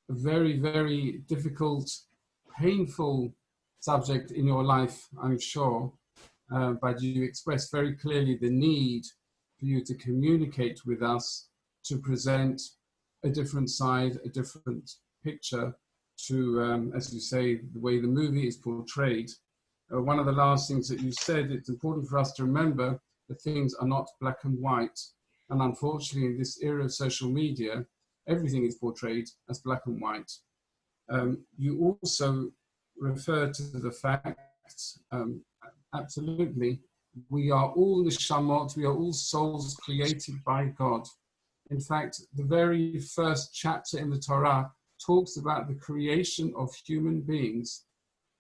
a very, very difficult, painful subject in your life, I'm sure. But you expressed very clearly the need for you to communicate with us, to present a different side, a different picture to, as you say, the way the movie is portrayed. One of the last things that you said, it's important for us to remember that things are not black and white. And unfortunately, in this era of social media, everything is portrayed as black and white. You also refer to the fact, absolutely, we are all neshamot, we are all souls created by God. In fact, the very first chapter in the Torah talks about the creation of human beings,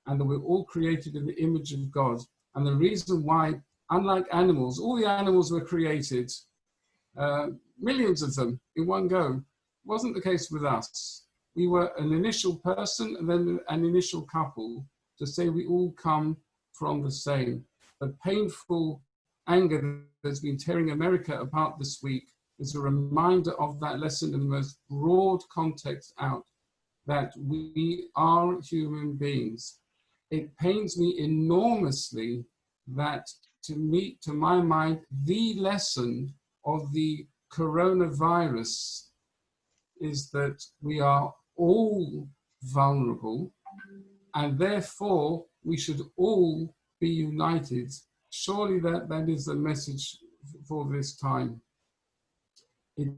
and that we're all created in the image of God. And the reason why, unlike animals, all the animals were created, millions of them in one go, wasn't the case with us. We were an initial person and then an initial couple to say we all come from the same. The painful anger that's been tearing America apart this week is a reminder of that lesson in the most broad context out, that we are human beings. It pains me enormously that, to my mind, the lesson of the coronavirus is that we are all vulnerable, and therefore we should all be united. Surely that is the message for this time. It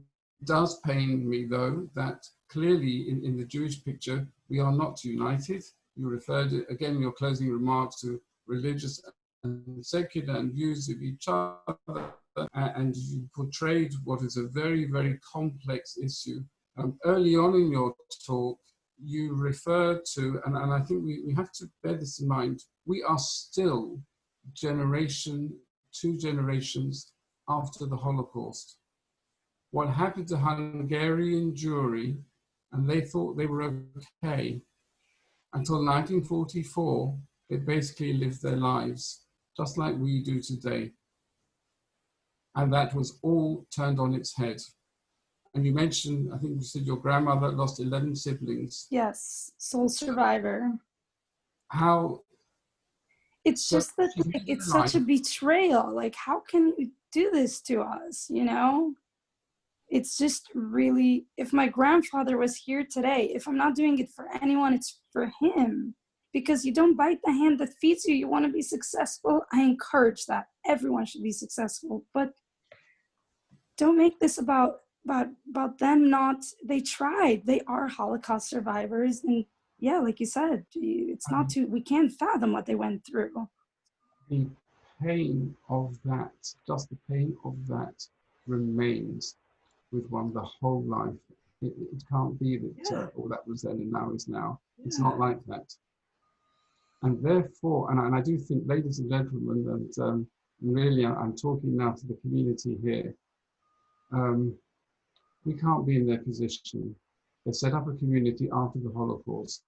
does pain me, though, that clearly in the Jewish picture, we are not united. You referred again in your closing remarks to religious and secular and views of each other, and you portrayed what is a very, very complex issue. Early on in your talk, you referred to, and I think we have to bear this in mind, we are still two generations after the Holocaust. What happened to Hungarian Jewry, and they thought they were okay, until 1944, they basically lived their lives just like we do today. And that was all turned on its head. And you mentioned, I think you said your grandmother lost 11 siblings. yes, sole survivor. How? It's just that it's such a betrayal. Like, how can you do this to us, you know? It's just really, if my grandfather was here today, if I'm not doing it for anyone, it's for him. Because you don't bite the hand that feeds you. You want to be successful. I encourage that. Everyone should be successful. But don't make this about them not, they tried. They are Holocaust survivors. And yeah, like you said, it's not too, we can't fathom what they went through. The pain of that, just the pain of that remains with one the whole life. It can't be that all that was then and now is now. Yeah. It's not like that. And therefore, and I do think, ladies and gentlemen, and really I'm talking now to the community here, we can't be in their position. They set up a community after the Holocaust,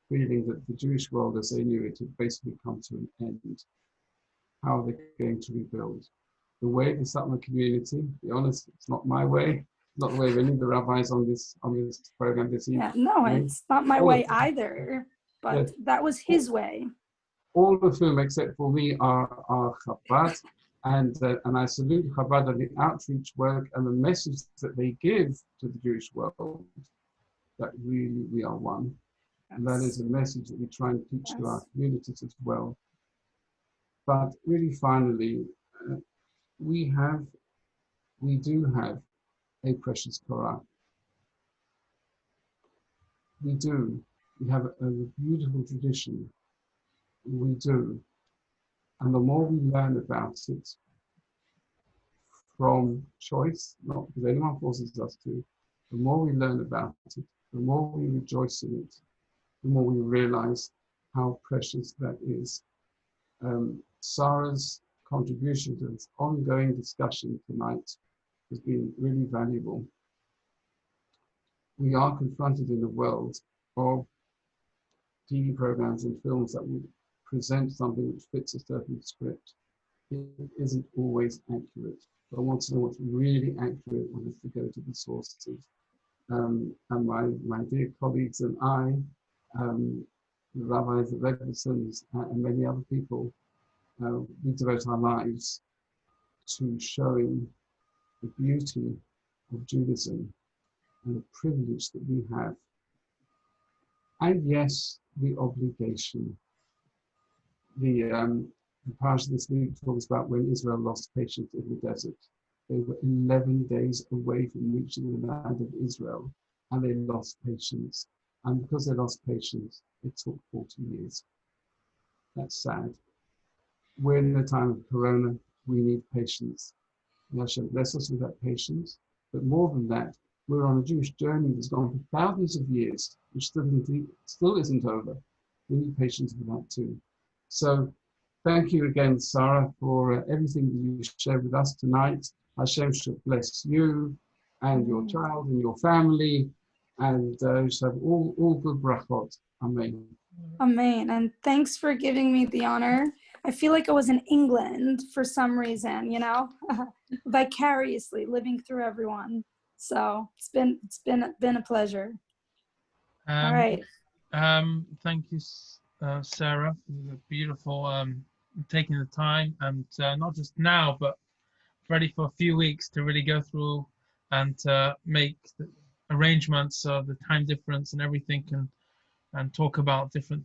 feeling that the Jewish world as they knew it had basically come to an end. How are they going to rebuild? The way they set up a community, to be honest, it's not my way, not the way of any of the rabbis on this program this evening. Yeah, no, it's not my way either, but that was his way. All of whom, except for me, are Chabad, and I salute Chabad and the outreach work and the message that they give to the Jewish world, that really we are one. Yes. And that is a message that we try and teach to our communities as well. But really, finally, we do have a precious Torah. We do. We have a beautiful tradition. We do. And the more we learn about it from choice, not because anyone forces us to, the more we learn about it, the more we rejoice in it, the more we realize how precious that is. Sarah's contribution to this ongoing discussion tonight has been really valuable. We are confronted in a world of TV programs and films that would present something which fits a certain script. It isn't always accurate. But I want to know what's really accurate when it's to go to the sources. And my dear colleagues and I, the rabbis, the Rebbetzins, and many other people, we devote our lives to showing the beauty of Judaism and the privilege that we have. And yes, the obligation. The parasha this week talks about when Israel lost patience in the desert. They were 11 days away from reaching the land of Israel, and they lost patience. And because they lost patience, it took 40 years. That's sad. We're in a time of Corona. We need patience. And Hashem bless us with that patience. But more than that, we're on a Jewish journey that's gone for thousands of years, which still isn't over. We need patience for that too. So thank you again, Sara, for everything that you shared with us tonight. Hashem should bless you and your child and your family, and you should have all good brachot. Amen. Amen. And thanks for giving me the honor. I feel like I was in England for some reason, you know, vicariously living through everyone. So it's been a pleasure. All right. Thank you, Sarah, for the beautiful taking the time, and not just now, but ready for a few weeks to really go through and make the arrangements of the time difference and everything, and talk about different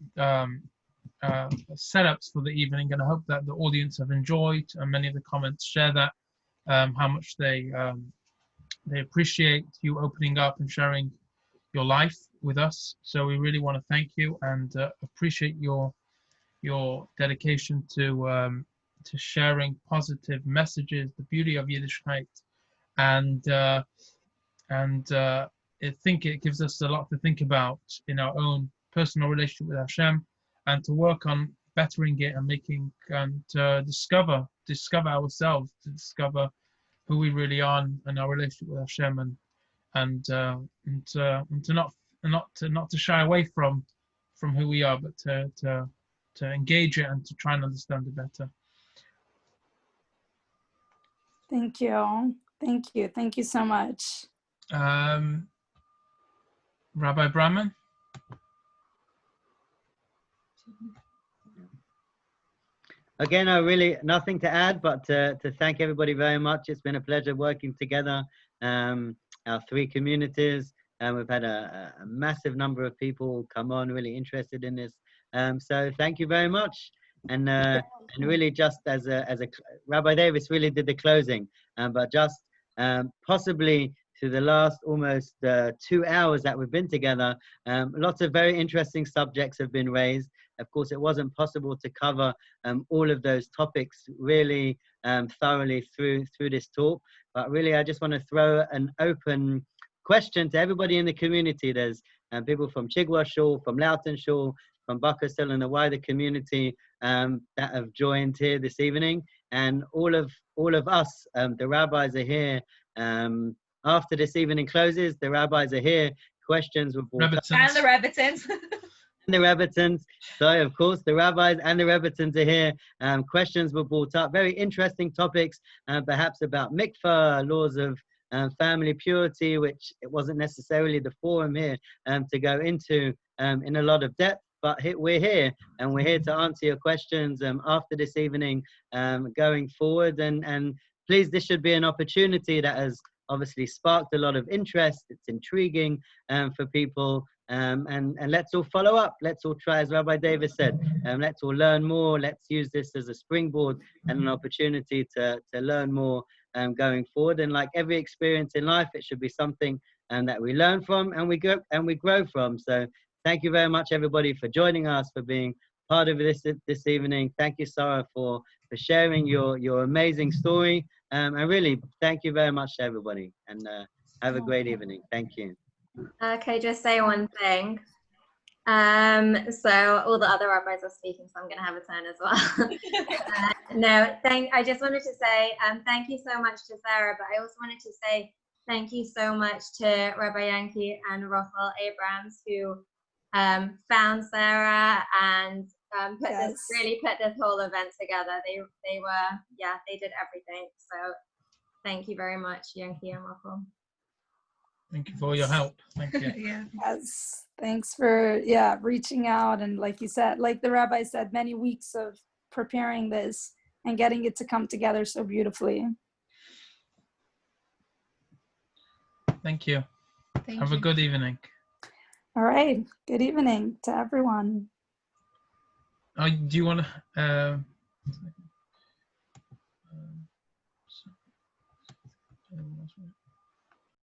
setups for the evening. And I hope that the audience have enjoyed, and many of the comments share that, how much they appreciate you opening up and sharing your life with us. So we really want to thank you and appreciate your dedication to sharing positive messages, the beauty of Yiddishkeit, and I think it gives us a lot to think about in our own personal relationship with Hashem, and to work on bettering it and making and discover ourselves, to discover who we really are and our relationship with Hashem, and to not to shy away from who we are, but to engage it and to try and understand it better. Thank you so much. Rabbi Brahman. Again, I really nothing to add, but to thank everybody very much. It's been a pleasure working together, our three communities. We've had a massive number of people come on, really interested in this. So thank you very much. And really, just as a Rabbi Davis really did the closing, but just possibly to the last almost 2 hours that we've been together, lots of very interesting subjects have been raised. Of course, it wasn't possible to cover all of those topics really thoroughly through this talk, but really I just want to throw an open question to everybody in the community. There's people from Chigwell Shul, from Loughton Shul, from Buckhursthill, and the wider community that have joined here this evening, and all of us, the rabbis are here. After this evening closes, the rabbis are here. Questions were brought up. And the Rebbetzins. The Rebbetzins. So, of course, the rabbis and the Rebbetzins are here. Questions were brought up. Very interesting topics, perhaps about mikvah, laws of family purity, which it wasn't necessarily the forum here to go into in a lot of depth. But we're here, and we're here to answer your questions after this evening going forward. And please, this should be an opportunity that has obviously sparked a lot of interest. It's intriguing for people. And let's all follow up. Let's all try, as Rabbi Davis said, let's all learn more. Let's use this as a springboard and an opportunity to learn more going forward. And like every experience in life, it should be something that we learn from and we grow from. So thank you very much, everybody, for joining us, for being part of this evening. Thank you, Sara, for sharing your amazing story. And really, thank you very much to everybody. And Have a great evening. Thank you. Okay, just say one thing. So all the other rabbis are speaking, so I'm going to have a turn as well. I just wanted to say thank you so much to Sarah, but I also wanted to say thank you so much to Rabbi Yankee and Rochel Abrams, who found Sarah and really put this whole event together. They did everything. So thank you very much, Yankee and Rochel. Thank you for all your help. Thank you. Yeah. Yes, thanks for reaching out, and like you said, like the rabbi said, many weeks of preparing this and getting it to come together so beautifully. Thank you. Have a good evening. All right, good evening to everyone. Do you want to